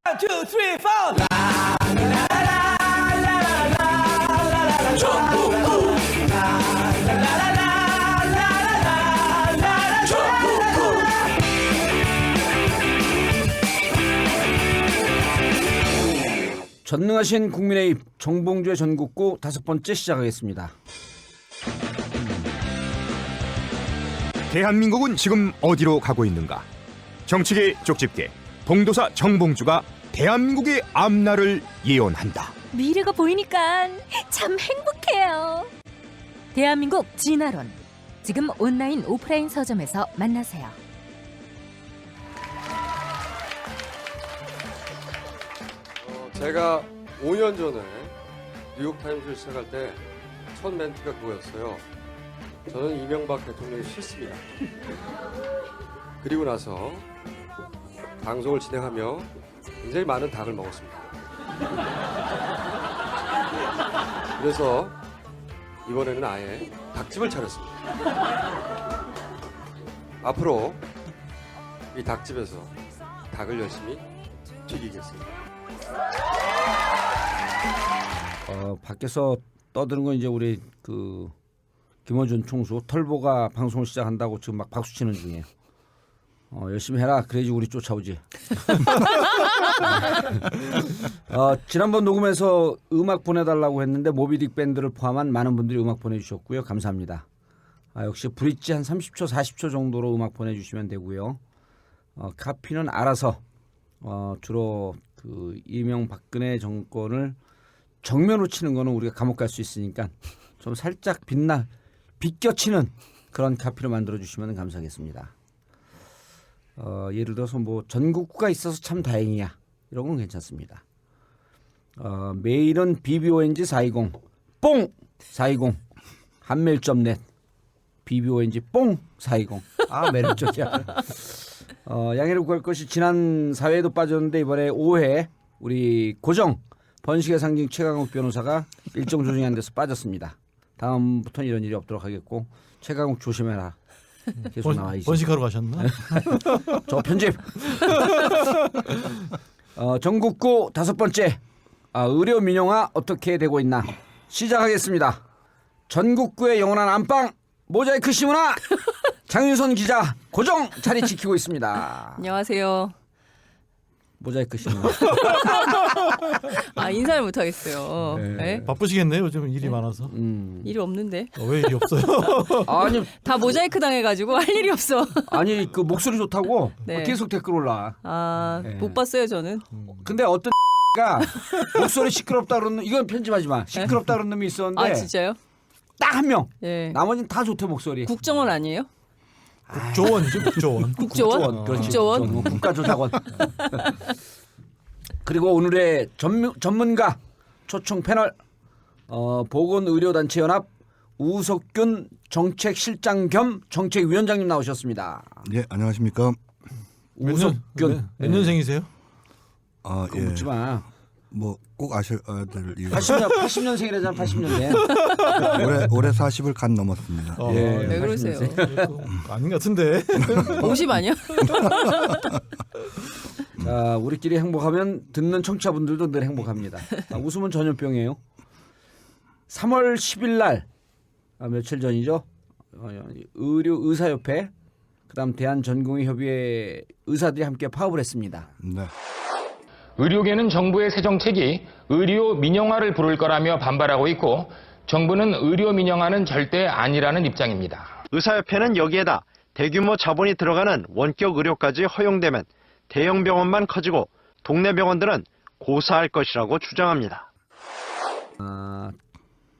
1, 2, 3, 4. 전능하신 국민의힘 정봉주의 전국구 5번째 시작하겠습니다. 대한민국은 지금 어디로 가고 있는가? 정치계 쪽집게 봉도사 정봉주가 대한민국의 앞날을 예언한다. 미래가 보이니까 참 행복해요. 대한민국 진화론. 지금 온라인 오프라인 서점에서 만나세요. 제가 5년 전에 뉴욕타임즈를 시작할 때 첫 멘트가 그거였어요. 저는 이명박 대통령이 싫습니다. 그리고 나서 방송을 진행하며 굉장히 많은 닭을 먹었습니다. 그래서 이번에는 아예 닭집을 차렸습니다. 앞으로 이 닭집에서 닭을 열심히 튀기겠습니다. 밖에서 떠드는 건 이제 우리 김어준 총수 털보가 방송을 시작한다고 지금 막 박수 치는 중이에요. 열심히 해라. 그래야지 우리 쫓아오지. 지난번 녹음에서 음악 보내달라고 했는데 모비딕 밴드를 포함한 많은 분들이 음악 보내주셨고요. 감사합니다. 역시 브릿지 한 30초 40초 정도로 음악 보내주시면 되고요. 카피는 알아서 주로 이명박근혜 정권을 정면으로 치는 거는 우리가 감옥 갈 수 있으니까 좀 살짝 비껴치는 그런 카피를 만들어 주시면 감사하겠습니다. 예를 들어서 뭐 전국구가 있어서 참 다행이야 이런 건 괜찮습니다. 메일은 bbong 420 뽕 420 한메일.net bbong 뽕 420 매력적이야. 양해를 구할 것이 지난 4회도 빠졌는데 이번에 5회 우리 고정 번식의 상징 최강욱 변호사가 일정 조정이 안 돼서 빠졌습니다. 다음부터는 이런 일이 없도록 하겠고 최강욱 조심해라. 계속 나와야지. 번식하러 가셨나? 저 편집. 전국구 5번째 의료 민영화 어떻게 되고 있나 시작하겠습니다. 전국구의 영원한 안방 모자이크 시문화 장윤선 기자 고정 자리 지키고 있습니다. 안녕하세요. 모자이크 시문화. 인사를 못 하겠어요. 네. 네? 바쁘시겠네요. 요즘 일이 많아서. 일이 없는데. 왜 일이 없어요? 아니 다 모자이크 당해가지고 할 일이 없어. 아니 그 목소리 좋다고 네. 계속 댓글 올라. 네. 못 봤어요 저는. 근데 어떤 가 목소리 시끄럽다 그러는 이건 편집하지 마. 시끄럽다 그러는 놈이 있었는데 진짜요? 딱 한 명. 네. 나머지는 다 좋대 목소리. 국정원 아니에요? 국조원이죠, 국조원. 국조원? 그렇지. 국조원? 국가조사관. 그리고 오늘의 전문가 초청 패널 보건의료단체연합 우석균 정책실장 겸 정책위원장님 나오셨습니다. 네, 안녕하십니까. 우석균. 몇 년생이세요? 그거 묻지 마. 뭐 꼭 아셔야 될 이유. 80년생이라잖아. 80년생. 올해 40을 간 넘었습니다. 왜 그러세요? 아닌 것 같은데. 50 아니야? 자, 우리끼리 행복하면 듣는 청취자분들도 늘 행복합니다. 웃음은 전염병이에요. 3월 10일 날 며칠 전이죠. 의사협회 그다음 대한전공의협의회 의사들이 함께 파업을 했습니다. 네. 의료계는 정부의 새 정책이 의료 민영화를 부를 거라며 반발하고 있고 정부는 의료 민영화는 절대 아니라는 입장입니다. 의사협회는 여기에다 대규모 자본이 들어가는 원격 의료까지 허용되면 대형 병원만 커지고 동네 병원들은 고사할 것이라고 주장합니다.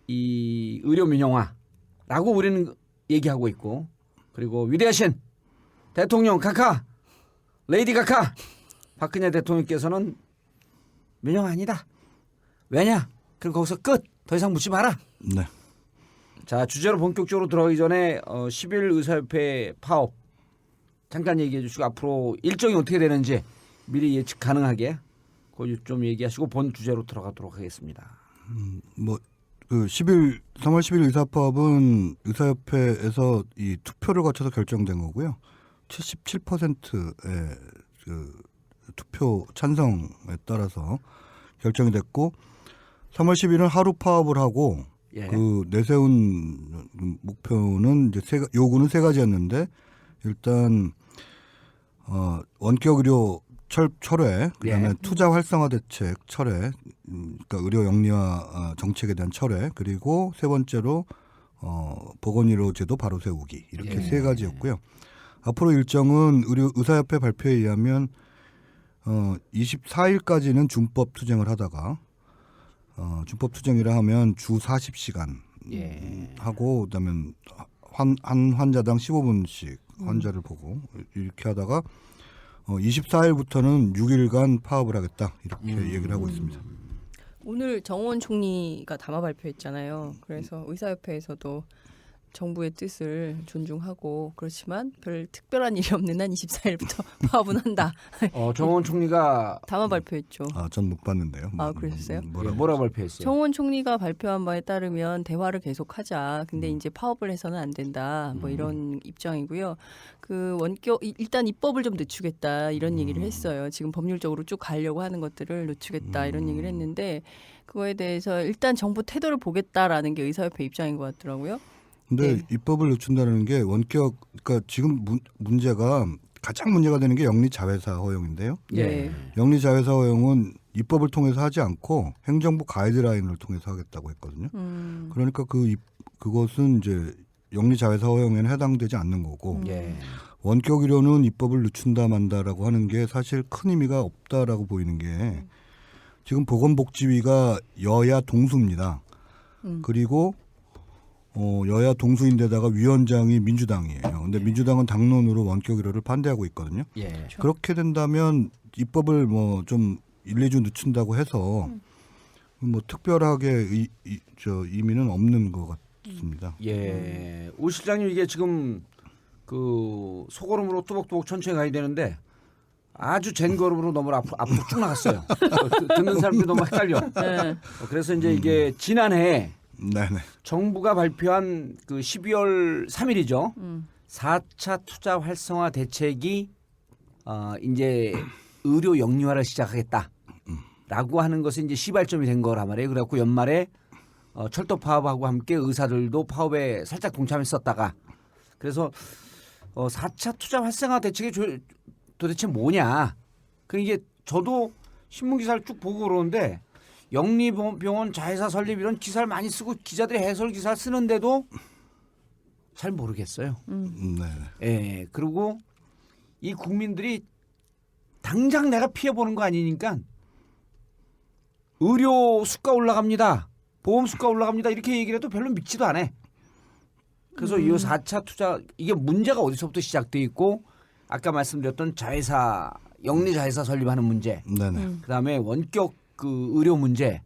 이 의료 민영화라고 우리는 얘기하고 있고 그리고 위대하신 대통령 카카 레이디 카카 박근혜 대통령께서는 민영화 아니다. 왜냐? 그리고 거기서 끝. 더 이상 묻지 마라. 네. 자, 주제로 본격적으로 들어가기 전에 10일 의사협회 파업 잠깐 얘기해 주시고 앞으로 일정이 어떻게 되는지 미리 예측 가능하게 그거 좀 얘기하시고 본 주제로 들어가도록 하겠습니다. 뭐 그 3월 10일 의사파업은 의사협회에서 이 투표를 거쳐서 결정된 거고요. 77%의 그 투표 찬성에 따라서 결정이 됐고 3월 10일은 하루 파업을 하고 예. 그 내세운 목표는 이제 요구는 세 가지였는데 일단 원격 의료 철회, 그다음에 예. 투자 활성화 대책 철회, 그러니까 의료 영리화 정책에 대한 철회, 그리고 세 번째로 보건의료 제도 바로 세우기 이렇게 예. 세 가지였고요. 앞으로 일정은 의사협회 발표에 의하면 24일까지는 준법 투쟁을 하다가 준법 투쟁이라 하면 주 40시간 예. 하고 그다음에 한 환자당 15분씩 환자를 보고 이렇게 하다가 24일부터는 6일간 파업을 하겠다 이렇게 얘기를 하고 있습니다. 오늘 정원 총리가 담화 발표했잖아요. 그래서 의사협회에서도 정부의 뜻을 존중하고 그렇지만 별 특별한 일이 없는 한 24일부터 파업은 한다. 정원 총리가 담화 발표했죠. 전 못 봤는데요. 아, 그러셨어요? 뭐라고 발표했어요? 정원 총리가 발표한 바에 따르면 대화를 계속하자. 근데 이제 파업을 해서는 안 된다. 뭐 이런 입장이고요. 그 원격 일단 입법을 좀 늦추겠다 이런 얘기를 했어요. 지금 법률적으로 쭉 가려고 하는 것들을 늦추겠다 이런 얘기를 했는데 그거에 대해서 일단 정부 태도를 보겠다라는 게 의사협회 입장인 것 같더라고요. 근데 네. 입법을 늦춘다는 게 원격, 그러니까 지금 문제가 가장 문제가 되는 게 영리자회사 허용인데요. 예. 영리자회사 허용은 입법을 통해서 하지 않고 행정부 가이드라인을 통해서 하겠다고 했거든요. 그러니까 그것은 이제 영리자회사 허용에는 해당되지 않는 거고 예. 원격 의료는 입법을 늦춘다 만다라고 하는 게 사실 큰 의미가 없다라고 보이는 게 지금 보건복지위가 여야 동수입니다. 그리고 여야 동수인데다가 위원장이 민주당이에요. 근데 민주당은 당론으로 원격 의료를 반대하고 있거든요. 예. 그렇게 된다면 입법을 뭐 좀 1, 2주 늦춘다고 해서 뭐 특별하게 의미는 없는 것 같습니다. 예. 오 실장님 이게 지금 그 소걸음으로 뚜벅뚜벅 천천히 가야 되는데 아주 젠 걸음으로 너무 앞으로 쭉 나갔어요. 듣는 사람들이 너무 헷갈려. 네. 그래서 이제 이게 지난해 네네. 정부가 발표한 그 12월 3일이죠. 4차 투자 활성화 대책이 이제 의료 영리화를 시작하겠다라고 하는 것이 이제 시발점이 된 거란 말이에요. 그래갖고 연말에 철도 파업하고 함께 의사들도 파업에 살짝 동참했었다가 그래서 4차 투자 활성화 대책이 도대체 뭐냐? 그 이게 저도 신문 기사를 쭉 보고 그러는데. 영리병원 자회사 설립 이런 기사를 많이 쓰고 기자들이 해설 기사를 쓰는데도 잘 모르겠어요. 네. 예. 그리고 이 국민들이 당장 내가 피해 보는 거 아니니까 의료 수가 올라갑니다. 보험 수가 올라갑니다. 이렇게 얘기를 해도 별로 믿지도 않아. 그래서 이 4차 투자 이게 문제가 어디서부터 시작돼 있고 아까 말씀드렸던 자회사 영리 자회사 설립하는 문제. 네네. 그다음에 원격 그 의료 문제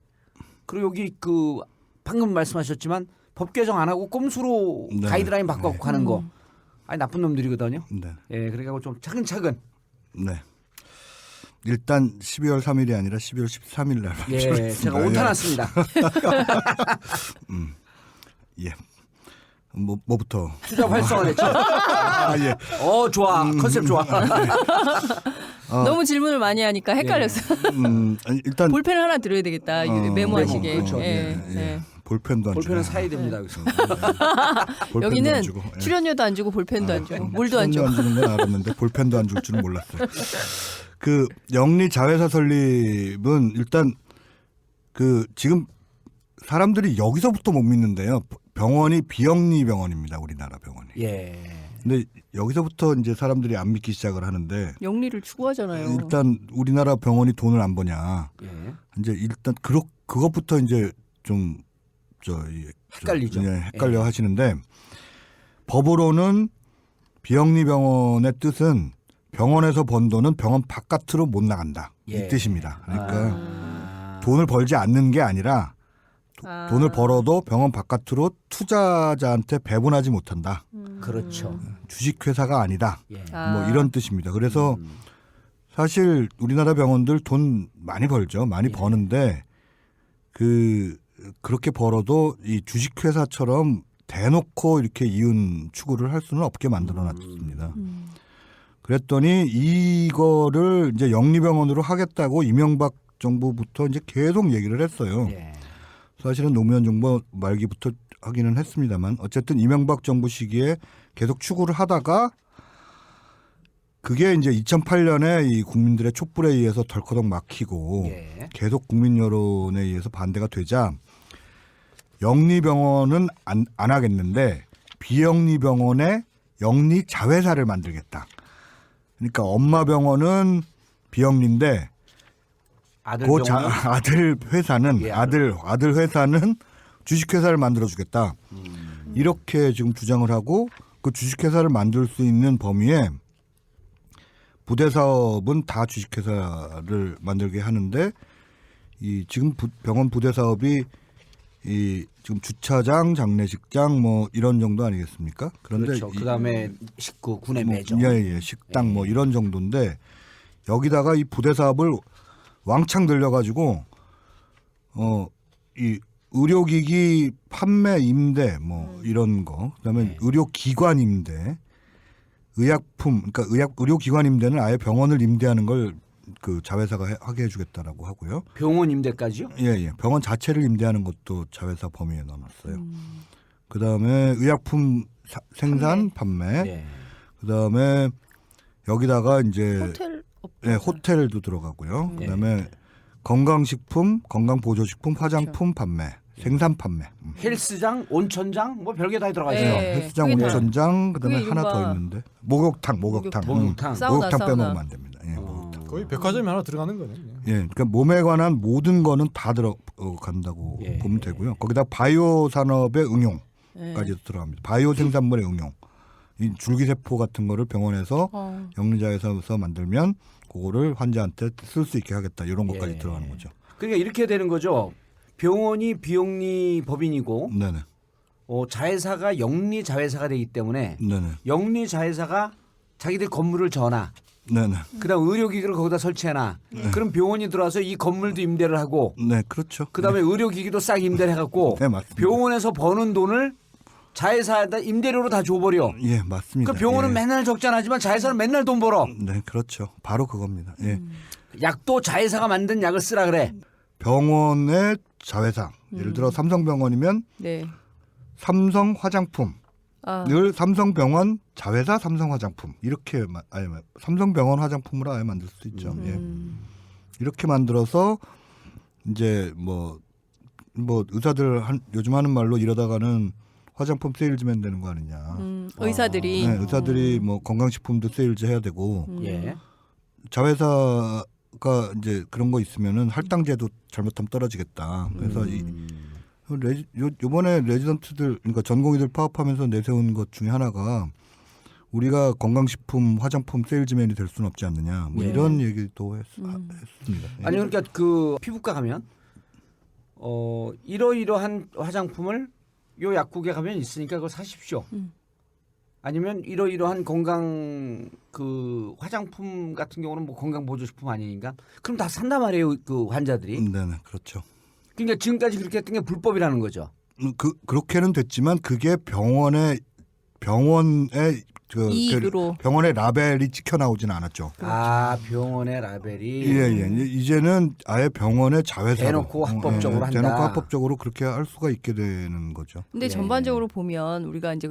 그리고 여기 그 방금 말씀하셨지만 법 개정 안 하고 꼼수로 네. 가이드라인 바꿔 가는 거 아니 나쁜 놈들이거든요. 네. 예, 그러니까 좀 차근차근. 네. 일단 12월 3일이 아니라 12월 13일 날 예, 발표했습니다. 제가 오타났습니다. 예. 뭐부터? 투자 활성화 됐죠. 예. 좋아 컨셉 좋아. 너무 질문을 많이 하니까 헷갈렸어요. 아니, 일단 볼펜 하나 들어야 되겠다. 메모하시게. 메모, 그렇죠. 예, 예. 예. 볼펜도 안 볼펜은 주고. 사야 됩니다 여기서. 볼펜도 여기는 안 주고. 예. 출연료도 안 주고 볼펜도 안 주고 물도 안 출연료 주고. 안 주는 건 알았는데 볼펜도 안 줄 줄은 몰랐어요. 그 영리 자회사 설립은 일단 그 지금 사람들이 여기서부터 못 믿는데요. 병원이 비영리 병원입니다. 우리나라 병원이. 예. 근데 여기서부터 이제 사람들이 안 믿기 시작을 하는데 영리를 추구하잖아요. 일단 우리나라 병원이 돈을 안 버냐. 예. 이제 일단 그것부터 이제 좀 헷갈리죠. 헷갈려 하시는데 법으로는 비영리 병원의 뜻은 병원에서 번 돈은 병원 바깥으로 못 나간다. 예. 이 뜻입니다. 그러니까 돈을 벌지 않는 게 아니라 돈을 벌어도 병원 바깥으로 투자자한테 배분하지 못한다. 그렇죠. 주식회사가 아니다. 예. 뭐 이런 뜻입니다. 그래서 사실 우리나라 병원들 돈 많이 벌죠. 많이 버는데 그렇게 벌어도 이 주식회사처럼 대놓고 이렇게 이윤 추구를 할 수는 없게 만들어놨습니다. 그랬더니 이거를 이제 영리병원으로 하겠다고 이명박 정부부터 이제 계속 얘기를 했어요. 예. 사실은 노무현 정부 말기부터 하기는 했습니다만 어쨌든 이명박 정부 시기에 계속 추구를 하다가 그게 이제 2008년에 이 국민들의 촛불에 의해서 덜커덕 막히고 예. 계속 국민 여론에 의해서 반대가 되자 영리병원은 안 하겠는데 비영리병원에 영리 자회사를 만들겠다. 그러니까 엄마 병원은 비영리인데 아들 그 병원 아들 회사는 예, 아들 회사는 주식회사를 만들어주겠다. 이렇게 지금 주장을 하고 그 주식회사를 만들 수 있는 범위에 부대 사업은 다 주식회사를 만들게 하는데 이 지금 병원 부대 사업이 이 지금 주차장, 장례식장 뭐 이런 정도 아니겠습니까? 그런데 그렇죠. 그다음에 식구, 군의 매점. 예, 식당 뭐 이런 정도인데 여기다가 이 부대 사업을 왕창 늘려가지고 이 의료기기 판매 임대 뭐 이런 거 그다음에 의료기관 임대 의약품 그러니까 의료기관 임대는 아예 병원을 임대하는 걸 그 자회사가 하게 해주겠다라고 하고요. 병원 임대까지요? 예. 병원 자체를 임대하는 것도 자회사 범위에 남았어요. 그다음에 의약품 생산 판매. 예. 그다음에 여기다가 이제 호텔 호텔도 들어가고요. 예. 그다음에 건강식품, 건강보조식품, 화장품 판매, 생산 판매. 헬스장, 온천장 뭐 별게 다 들어가 있어요. 네. 헬스장, 그게 다- 온천장, 그다음에 그게 하나 더 이른바 있는데 목욕탕. 목욕탕. 사우나, 목욕탕 사우나. 빼먹으면 안 됩니다. 예, 목욕탕. 거의 백화점이 하나 들어가는 거네. 예, 그러니까 몸에 관한 모든 거는 다 들어간다고 예. 보면 되고요. 거기다 바이오 산업의 응용까지 네. 들어갑니다. 바이오 생산물의 응용. 이 줄기세포 같은 거를 병원에서 영리자회사에서 만들면 그거를 환자한테 쓸 수 있게 하겠다. 이런 것까지 예. 들어가는 거죠. 그러니까 이렇게 되는 거죠. 병원이 비영리 법인이고 네네. 자회사가 영리 자회사가 되기 때문에 네네. 영리 자회사가 자기들 건물을 져놔. 네네. 그다음 의료기기를 거기다 설치해놔. 그럼 병원이 들어와서 이 건물도 임대를 하고 네, 그렇죠. 그다음에 의료기기도 싹 임대를 해갖고 네, 맞습니다. 병원에서 버는 돈을 자회사에다 임대료로 다 줘버려. 예, 맞습니다. 그 병원은 예. 맨날 적자나지만 자회사는 맨날 돈 벌어. 네, 그렇죠. 바로 그겁니다. 예. 약도 자회사가 만든 약을 쓰라 그래. 병원의 자회사. 예를 들어 삼성병원이면 네. 삼성 화장품. 아, 늘 삼성병원 자회사 삼성화장품 이렇게 아예 삼성병원 화장품으로 아예 만들 수 있죠. 예. 이렇게 만들어서 이제 뭐 의사들 요즘 하는 말로 이러다가는 화장품 세일즈맨 되는 거 아니냐. 의사들이 네, 의사들이 뭐 건강식품도 세일즈 해야 되고 예. 자회사가 이제 그런 거 있으면은 할당제도 잘못하면 떨어지겠다. 그래서 요번에 레지던트들 그러니까 전공의들 파업하면서 내세운 것 중에 하나가 우리가 건강식품 화장품 세일즈맨이 될 수는 없지 않느냐 뭐 예. 이런 얘기도 했습니다. 예. 아니 그러니까 그 피부과 가면 이러이러한 화장품을 요 약국에 가면 있으니까 그거 사십시오. 아니면 이러이러한 건강 그 화장품 같은 경우는 뭐 건강 보조식품 아니니까 그럼 다 산단 말이에요 그 환자들이. 네네 그렇죠. 그러니까 지금까지 그렇게 했던 게 불법이라는 거죠. 그렇게는 됐지만 그게 병원의 이익으로. 병원의 라벨이 찍혀 나오지는 않았죠. 아 병원의 라벨이 예. 이제는 아예 병원의 자회사로 대놓고 합법적으로 한다. 대놓고 합법적으로 그렇게 할 수가 있게 되는 거죠. 근데 예. 전반적으로 보면 우리가 이제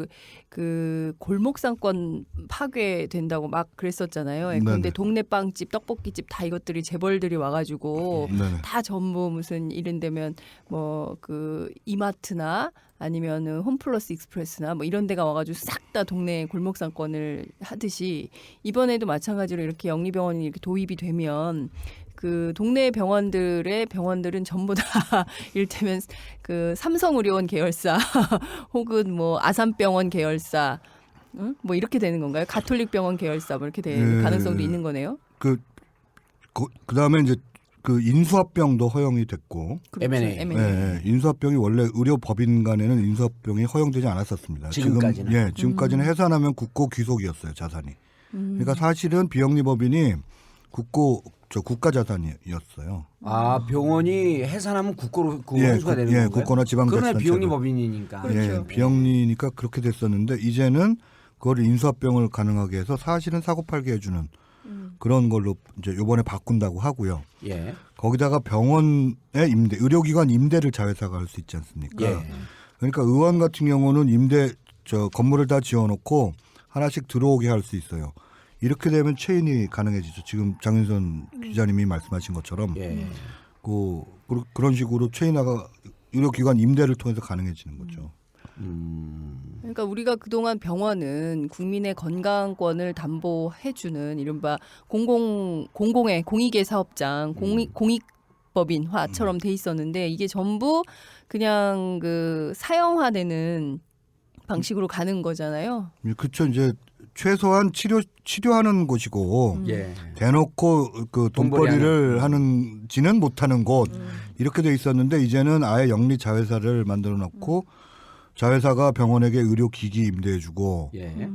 그 골목 상권 파괴된다고 막 그랬었잖아요. 네네. 그런데 동네 빵집, 떡볶이집 다 이것들이 재벌들이 와가지고 네네. 다 전부 무슨 이른 데면 뭐 그 이마트나 아니면은 홈플러스 익스프레스나 뭐 이런 데가 와가지고 싹 다 동네 골목 상권을 하듯이 이번에도 마찬가지로 이렇게 영리병원이 이렇게 도입이 되면 그 동네 병원들은 전부 다 이를테면 그 삼성의료원 계열사 혹은 뭐 아산병원 계열사 뭐 이렇게 되는 건가요? 가톨릭병원 계열사 뭐 이렇게 될 가능성도 있는 거네요. 그다음에 이제 그 인수합병도 허용이 됐고 M&A. 예, 인수합병이 원래 의료법인간에는 인수합병이 허용되지 않았었습니다. 지금까지는. 지금까지는 해산하면 국고 귀속이었어요 자산이. 그러니까 사실은 비영리법인이 국가 자산이었어요. 아 병원이 해산하면 국고로 그 환수가 되는 건가요? 국고나 지방 그러나 자치단체로. 비영리 법인이니까. 그렇죠. 예, 비영리니까 그렇게 됐었는데 이제는 그걸 인수합병을 가능하게 해서 사실은 사고 팔게 해주는 그런 걸로 이제 이번에 바꾼다고 하고요. 예. 거기다가 병원의 임대, 의료기관 임대를 자회사가 할 수 있지 않습니까? 예. 그러니까 의원 같은 경우는 임대 건물을 다 지어놓고 하나씩 들어오게 할 수 있어요. 이렇게 되면 체인이 가능해지죠. 지금 장윤선 기자님이 말씀하신 것처럼 예. 그런 식으로 체인화가 의료기관 임대를 통해서 가능해지는 거죠. 그러니까 우리가 그동안 병원은 국민의 건강권을 담보해주는 이른바 공공의 공익의 사업장, 공익법인화처럼 돼 있었는데 이게 전부 그냥 그 사형화되는 방식으로 가는 거잖아요. 그렇죠. 이제 최소한 치료하는 곳이고 예. 대놓고 그 돈벌이를 하는지는 못하는 곳 이렇게 돼 있었는데 이제는 아예 영리 자회사를 만들어 놓고 자회사가 병원에게 의료기기 임대해주고 예.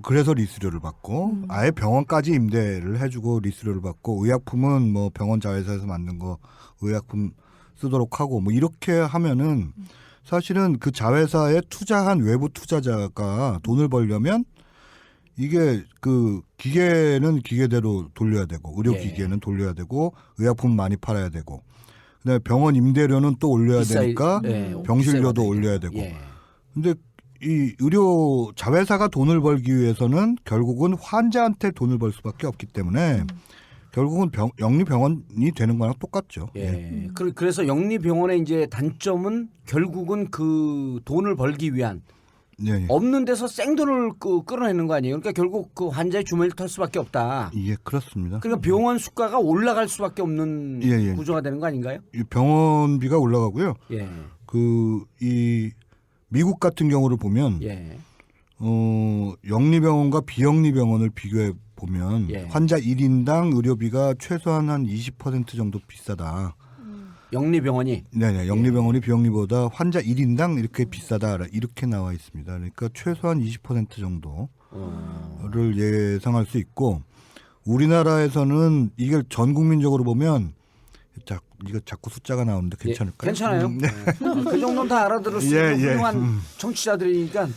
그래서 리스료를 받고 아예 병원까지 임대를 해주고 리스료를 받고 의약품은 뭐 병원 자회사에서 만든 거 의약품 쓰도록 하고 뭐 이렇게 하면은 사실은 그 자회사에 투자한 외부 투자자가 돈을 벌려면 이게 그 기계는 기계대로 돌려야 되고 의료기기에는 돌려야 되고 의약품 많이 팔아야 되고 그다음에 병원 임대료는 또 올려야 되니까 병실료도 올려야 되고 근데 이 의료 자회사가 돈을 벌기 위해서는 결국은 환자한테 돈을 벌 수밖에 없기 때문에 결국은 영리병원이 되는 거랑 똑같죠. 예. 그래서 영리병원의 이제 단점은 결국은 그 돈을 벌기 위한 예. 없는 데서 생돈을 끌어내는 거 아니에요. 그러니까 결국 그 환자의 주머니를 털 수밖에 없다. 예, 그렇습니다. 그러니까 병원 수가가 올라갈 수밖에 없는 구조가 되는 거 아닌가요? 이 병원비가 올라가고요. 예. 이 미국 같은 경우를 보면 예. 영리병원과 비영리병원을 비교해 보면 예. 환자 1인당 의료비가 최소한 한 20% 정도 비싸다. 영리병원이 네네. 영리병원이 비영리보다 환자 1인당 이렇게 비싸다 이렇게 나와 있습니다. 그러니까 최소한 20% 정도를 예상할 수 있고 우리나라에서는 이게 전 국민적으로 보면 이거 자꾸 숫자가 나오는데 괜찮을까요? 괜찮아요. 네. 그 정도는 다 알아들을 수 있는 훌륭한 청취자들이니까.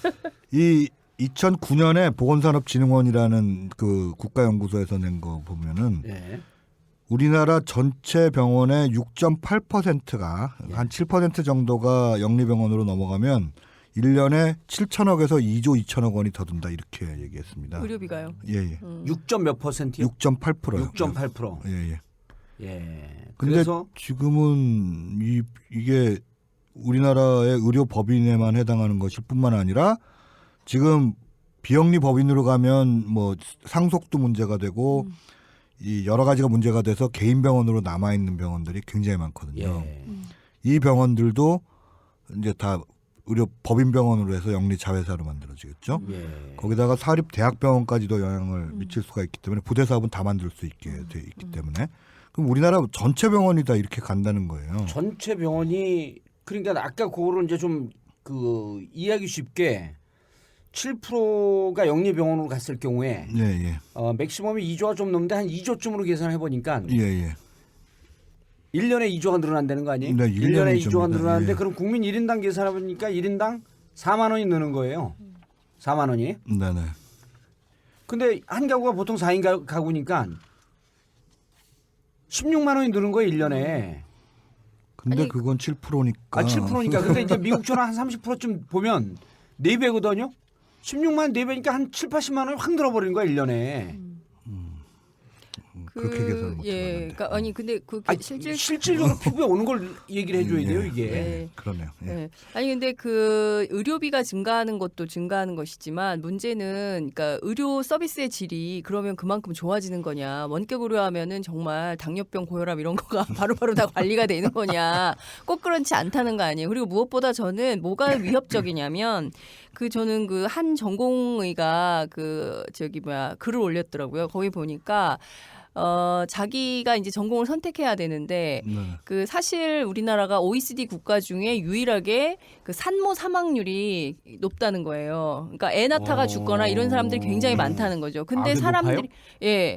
이 2009년에 보건산업진흥원이라는 그 국가연구소에서 낸 거 보면은 우리나라 전체 병원의 6.8%가 한 7% 정도가 영리병원으로 넘어가면 1년에 7천억에서 2조 2천억 원이 더 든다 이렇게 얘기했습니다. 의료비가요? 예. 6점 몇 %요? 6.8%요. 6.8%. 예. 근데 그래서 지금은 이게 우리나라의 의료 법인에만 해당하는 것일 뿐만 아니라 지금 비영리 법인으로 가면 뭐 상속도 문제가 되고 이 여러 가지가 문제가 돼서 개인 병원으로 남아 있는 병원들이 굉장히 많거든요. 이 병원들도 이제 다 의료 법인 병원으로 해서 영리 자회사로 만들어지겠죠. 거기다가 사립 대학병원까지도 영향을 미칠 수가 있기 때문에 부대 사업은 다 만들 수 있게 돼 있기 때문에 그럼 우리나라 전체 병원이 다 이렇게 간다는 거예요. 전체 병원이 그러니까 아까 그거를 이제 좀 그 이해하기 쉽게 7%가 영리병원으로 갔을 경우에 맥시멈이 2조가 좀 넘는데 한 2조쯤으로 계산해 보니까 1년에 2조가 늘어난다는 거 아니에요? 네, 1년에 2조가 늘어나는데 그럼 국민 1인당 계산해 보니까 1인당 4만 원이 느는 거예요. 4만 원이. 네네. 근데 한 가구가 보통 4인 가구니까 16만 원이 느는 거예요, 1년에. 근데 그건 7%니까. 7%니까. 근데 이제 미국처럼 한 30%쯤 보면 4배거든요. 16만 4배니까 한 7, 80만 원이 확 늘어버리는 거야 1년에. 그렇게 계산을 못 해봤는데. 그러니까 아니 근데 그 실질적으로 피부에 오는 걸 얘기를 해줘야 돼요 이게. 그러네요. 아니 근데 그 의료비가 증가하는 것도 증가하는 것이지만 문제는 그러니까 의료 서비스의 질이 그러면 그만큼 좋아지는 거냐. 원격 의료하면은 정말 당뇨병, 고혈압 이런 거가 바로바로 다 관리가 되는 거냐. 꼭 그렇지 않다는 거 아니에요. 그리고 무엇보다 저는 뭐가 위협적이냐면 저는 그 한 전공의가 글을 올렸더라고요. 거기 보니까 자기가 이제 전공을 선택해야 되는데 그 사실 우리나라가 OECD 국가 중에 유일하게 그 산모 사망률이 높다는 거예요. 그러니까 애 낳다가 죽거나 이런 사람들이 굉장히 많다는 거죠. 근데 사람들이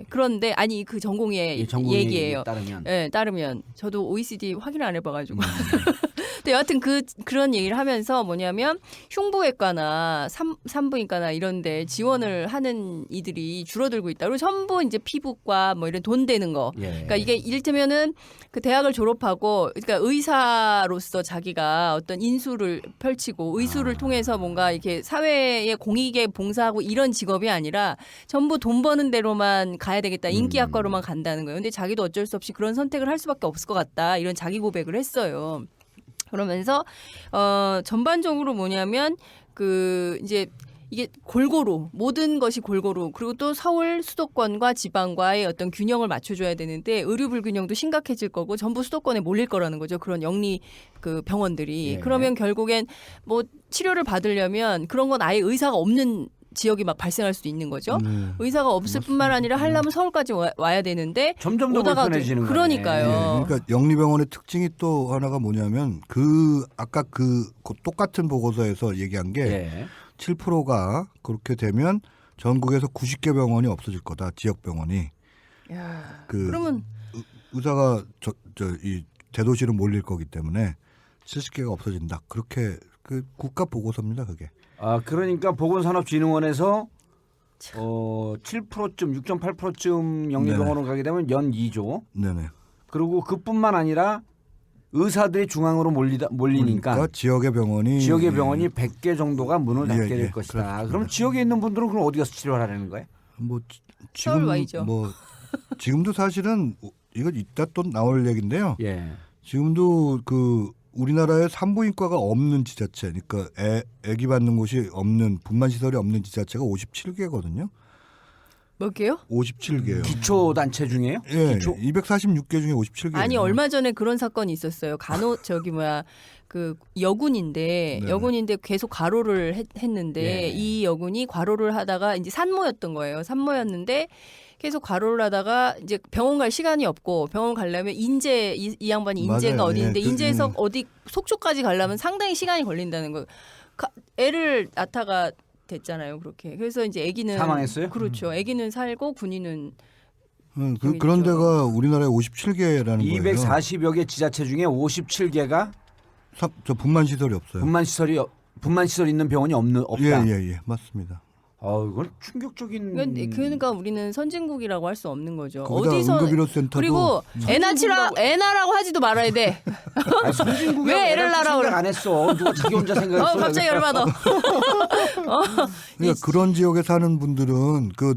그런데 아니 그 전공의 얘기예요. 따르면. 따르면 저도 OECD 확인 안 해봐가지고. 근데 여하튼 그런 얘기를 하면서 뭐냐면 흉부외과나 산부인과나 이런데 지원을 하는 이들이 줄어들고 있다. 그리고 전부 이제 피부과 뭐 이런 돈 되는 거. 예. 그러니까 이게 이를테면은 그 대학을 졸업하고 그러니까 의사로서 자기가 어떤 인수를 펼치고 의술을 통해서 뭔가 이렇게 사회에 공익에 봉사하고 이런 직업이 아니라 전부 돈 버는 대로만 가야 되겠다. 인기학과로만 간다는 거예요. 근데 자기도 어쩔 수 없이 그런 선택을 할 수밖에 없을 것 같다. 이런 자기 고백을 했어요. 그러면서 전반적으로 뭐냐면 그 이제 이게 골고루 모든 것이 골고루 그리고 또 서울 수도권과 지방과의 어떤 균형을 맞춰줘야 되는데 의료 불균형도 심각해질 거고 전부 수도권에 몰릴 거라는 거죠. 그런 영리 그 병원들이. 예. 그러면 결국엔 뭐 치료를 받으려면 그런 건 아예 의사가 없는 지역이 막 발생할 수도 있는 거죠. 의사가 없을 뿐만 아니라 하려면 서울까지 와야 되는데 점점 더 오다가 불편해지는 거예요. 그러니까요. 예, 그러니까 영리병원의 특징이 또 하나가 뭐냐면 아까 그 똑같은 보고서에서 얘기한 게 예. 7%가 그렇게 되면 전국에서 90개 병원이 없어질 거다. 지역 병원이. 야, 그 그러면 의사가 이 대도시로 몰릴 거기 때문에 70개가 없어진다. 그렇게 그 국가 보고서입니다. 그게. 그러니까 보건산업진흥원에서 7%쯤 6.8%쯤 영리병원으로 가게 되면 연 2조. 네네. 그리고 그뿐만 아니라 의사들이 중앙으로 몰리니까 그러니까 지역의 병원이 100개 정도가 문을 닫게 될 예, 것이다. 그렇습니다. 그럼 지역에 있는 분들은 그럼 어디 가서 치료를 하라는 거예요? 뭐 서울 지금 와이죠. 뭐 지금도 사실은 이거 이따 또 나올 얘기인데요. 예. 지금도 그 우리나라에 산부인과가 없는 지자체, 그러니까 아기 받는 곳이 없는 분만 시설이 없는 지자체가 57개거든요. 몇 개요? 57개요. 기초 단체 중에요? 예, 기초? 246개 중에 57개. 아니 얼마 전에 그런 사건이 있었어요. 그 여군인데 네네. 여군인데 계속 과로를 했는데 예. 이 여군이 과로를 하다가 이제 산모였던 거예요. 산모였는데 계속 과로를 하다가 이제 병원 갈 시간이 없고 병원 가려면 인제 이 양반이 인제가 맞아요. 어디 있는데 예, 인제에서 어디 속초까지 가려면 상당히 시간이 걸린다는 거예요. 애를 낳다가 됐잖아요. 그렇게. 그래서 이제 아기는 사망했어요? 그렇죠. 아기는 살고 군인은 그런 데가 우리나라에 57개라는 거예요. 240여 개 지자체 중에 57개가 저 분만 시설이 없어요. 분만 시설 있는 병원이 없다. 예, 맞습니다. 이건 충격적인. 그러니까 우리는 선진국이라고 할 수 없는 거죠. 거기다 어디서 응급의료센터도 그리고 애나라고 하지도 말아야 돼. 아니, 선진국에 왜 애를 낳으라고 생각 안 했어? 누가 자기 혼자 생각했어? 갑자기 열받아. 그러니까 그런 지역에 사는 분들은 그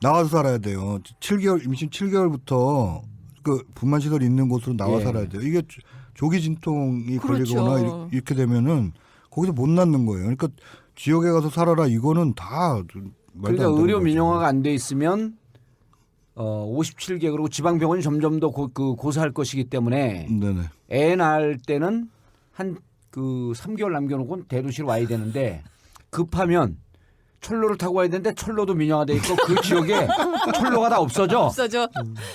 나와서 살아야 돼요. 7개월 임신 7개월부터 그 분만 시설 있는 곳으로 나와 예. 살아야 돼요. 이게 조기 진통이 그렇죠. 걸리거나 이렇게 되면은 거기서 못 낳는 거예요. 그러니까 지역에 가서 살아라 이거는 다 말도 그러니까 안 되는 의료 거죠. 민영화가 안 돼 있으면 57개 그리고 지방 병원이 점점 더 고사할 것이기 때문에 네네. 애 낳을 때는 한 그 3개월 남겨놓고 대도시로 와야 되는데 급하면 철로를 타고 와야 되는데 철로도 민영화돼 있고 그 지역에 철로가 다 없어져. 없어져.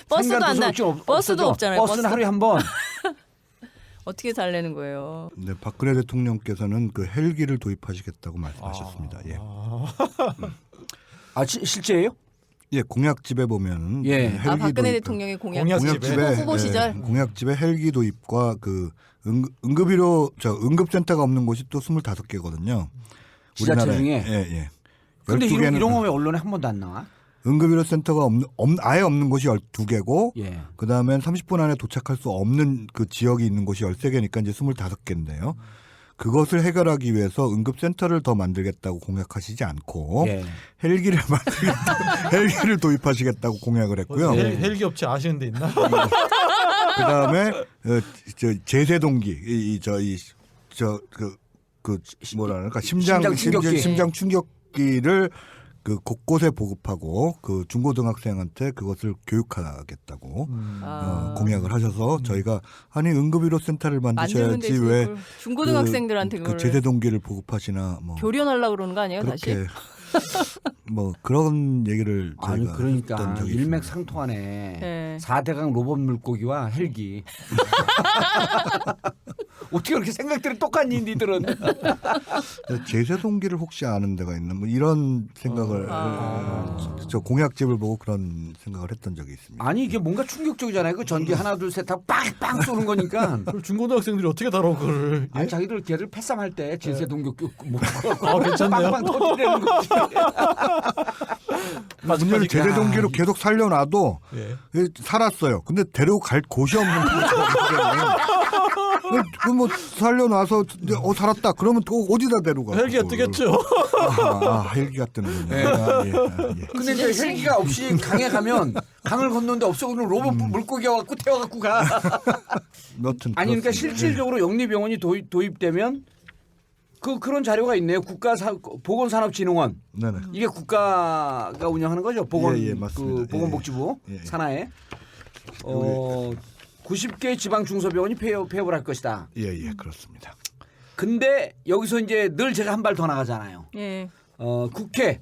버스도 안 나. 버스도 없잖아요. 버스는 하루에 한 번. 어떻게 살려는 거예요? 네, 박근혜 대통령께서는 그 헬기를 도입하시겠다고 말씀하셨습니다. 예. 실제예요? 예, 공약집에 보면 예. 헬기 박근혜 도입, 대통령의 공약집에 후보 시절. 공약집에 헬기 도입과 그 응급센터가 없는 곳이 또 25개거든요. 지자체 중에? 예. 근데 12개는 이런 거 왜 언론에 한 번도 안 나와? 응급의료센터가 아예 없는 곳이 12개고 예. 그다음엔 30분 안에 도착할 수 없는 그 지역이 있는 곳이 13개니까 이제 25개인데요. 그것을 해결하기 위해서 응급센터를 더 만들겠다고 공약하시지 않고 예. 헬기를 도입하시겠다고 공약을 했고요. 헬기 업체 아시는 데 있나? 그다음에 제세동기 심장 충격기를 그 곳곳에 보급하고 그 중고등학생한테 그것을 교육하겠다고 공약을 하셔서 저희가 아니 응급의료센터를 만드셔야지 왜 중고등학생들한테 그 그걸 제세동기를 보급하시나 뭐 교련하려고 그러는 거 아니에요, 다시? 그렇게 뭐 그런 얘기를 아니 저희가 그러니까 했던 적이 있습니다. 일맥상통하네. 네. 4대강 로봇 물고기와 헬기. 어떻게 그렇게 생각들이 똑같니 니들은? 제세 동기를 혹시 아는 데가 있나 뭐 이런 생각을 저 공약집을 보고 그런 생각을 했던 적이 있습니다. 아니 이게 뭔가 충격적이잖아요. 그 전기 하나 둘 셋 하고 빵빵 쏘는 거니까. 그걸 중고등학생들이 어떻게 다뤄 그걸? 아니 자기들 걔를 패sam할 때 제세 동격 뭐 괜찮네요. 빵빵 터지려는 거지. 문제는 제세 동기로 계속 살려놔도 예. 살았어요. 근데 데리고 갈 곳이 없는 그뭐 살려놔서 살았다. 그러면 또 어디다 데려가? 헬기가 뜨겠죠. 헬기가 뜨는군요. 네. 근데 이제 헬기가 없이 강에 가면 강을 건너는데 없어 그러면 로봇 물고기가 갖고 태워갖고 가. 아니 그러니까 실질적으로 영리병원이 도입되면 그런 자료가 있네요. 보건산업진흥원. 네네. 이게 국가가 운영하는 거죠. 맞습니다. 그 보건복지부 산하에 90개 지방 중소병원이 폐업을 할 것이다. 예, 그렇습니다. 근데 여기서 이제 늘 제가 한 발 더 나가잖아요. 예. 국회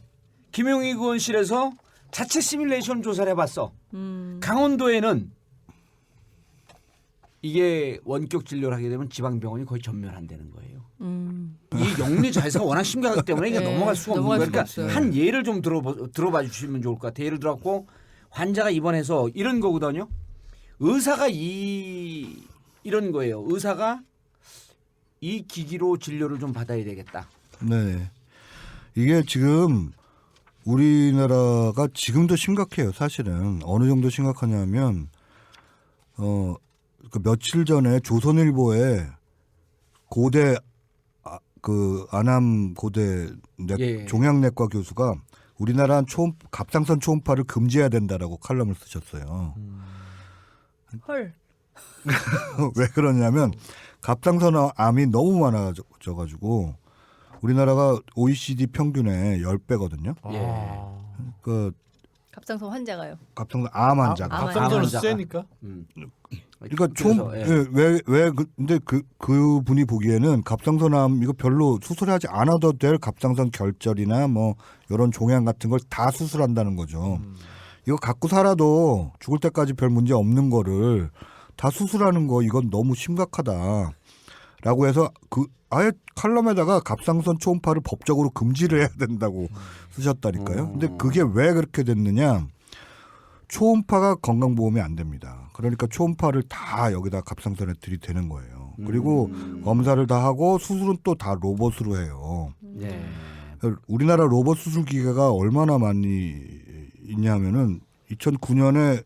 김용익 의원실에서 자체 시뮬레이션 조사를 해봤어. 강원도에는 이게 원격 진료를 하게 되면 지방병원이 거의 전멸한다는 거예요. 이 영리 자회사가 워낙 심각하기 때문에 이게 네, 넘어갈 수가 없는 거예요. 넘어갈 그러니까 수가 없어요. 한 예를 좀 들어봐 주시면 좋을 것 같아요. 예를 들어갖고 환자가 입원해서 이런 거거든요. 의사가 이런 거예요. 의사가 이 기기로 진료를 좀 받아야 되겠다. 네. 이게 지금 우리나라가 지금도 심각해요. 사실은 어느 정도 심각하냐면 그 며칠 전에 조선일보에 고대 그 안암 고대 종양내과 교수가 우리나라는 갑상선 초음파를 금지해야 된다라고 칼럼을 쓰셨어요. 헐. 왜 그러냐면 갑상선 암이 너무 많아져가지고 우리나라가 OECD 평균의 10배거든요. 그 갑상선 환자가요. 갑상선 암 환자가. 갑상선은 세니까. 그러니까 근데 그 분이 보기에는 갑상선암 이거 별로 수술하지 않아도 될 갑상선 결절이나 뭐 이런 종양 같은 걸 다 수술한다는 거죠. 이거 갖고 살아도 죽을 때까지 별 문제 없는 거를 다 수술하는 거 이건 너무 심각하다라고 해서 아예 칼럼에다가 갑상선 초음파를 법적으로 금지를 해야 된다고 쓰셨다니까요. 근데 그게 왜 그렇게 됐느냐? 초음파가 건강보험이 안 됩니다. 그러니까 초음파를 다 여기다 갑상선에 들이대는 거예요. 그리고 검사를 다 하고 수술은 또 다 로봇으로 해요. 네. 우리나라 로봇 수술 기계가 얼마나 많이 있냐면은 2009년에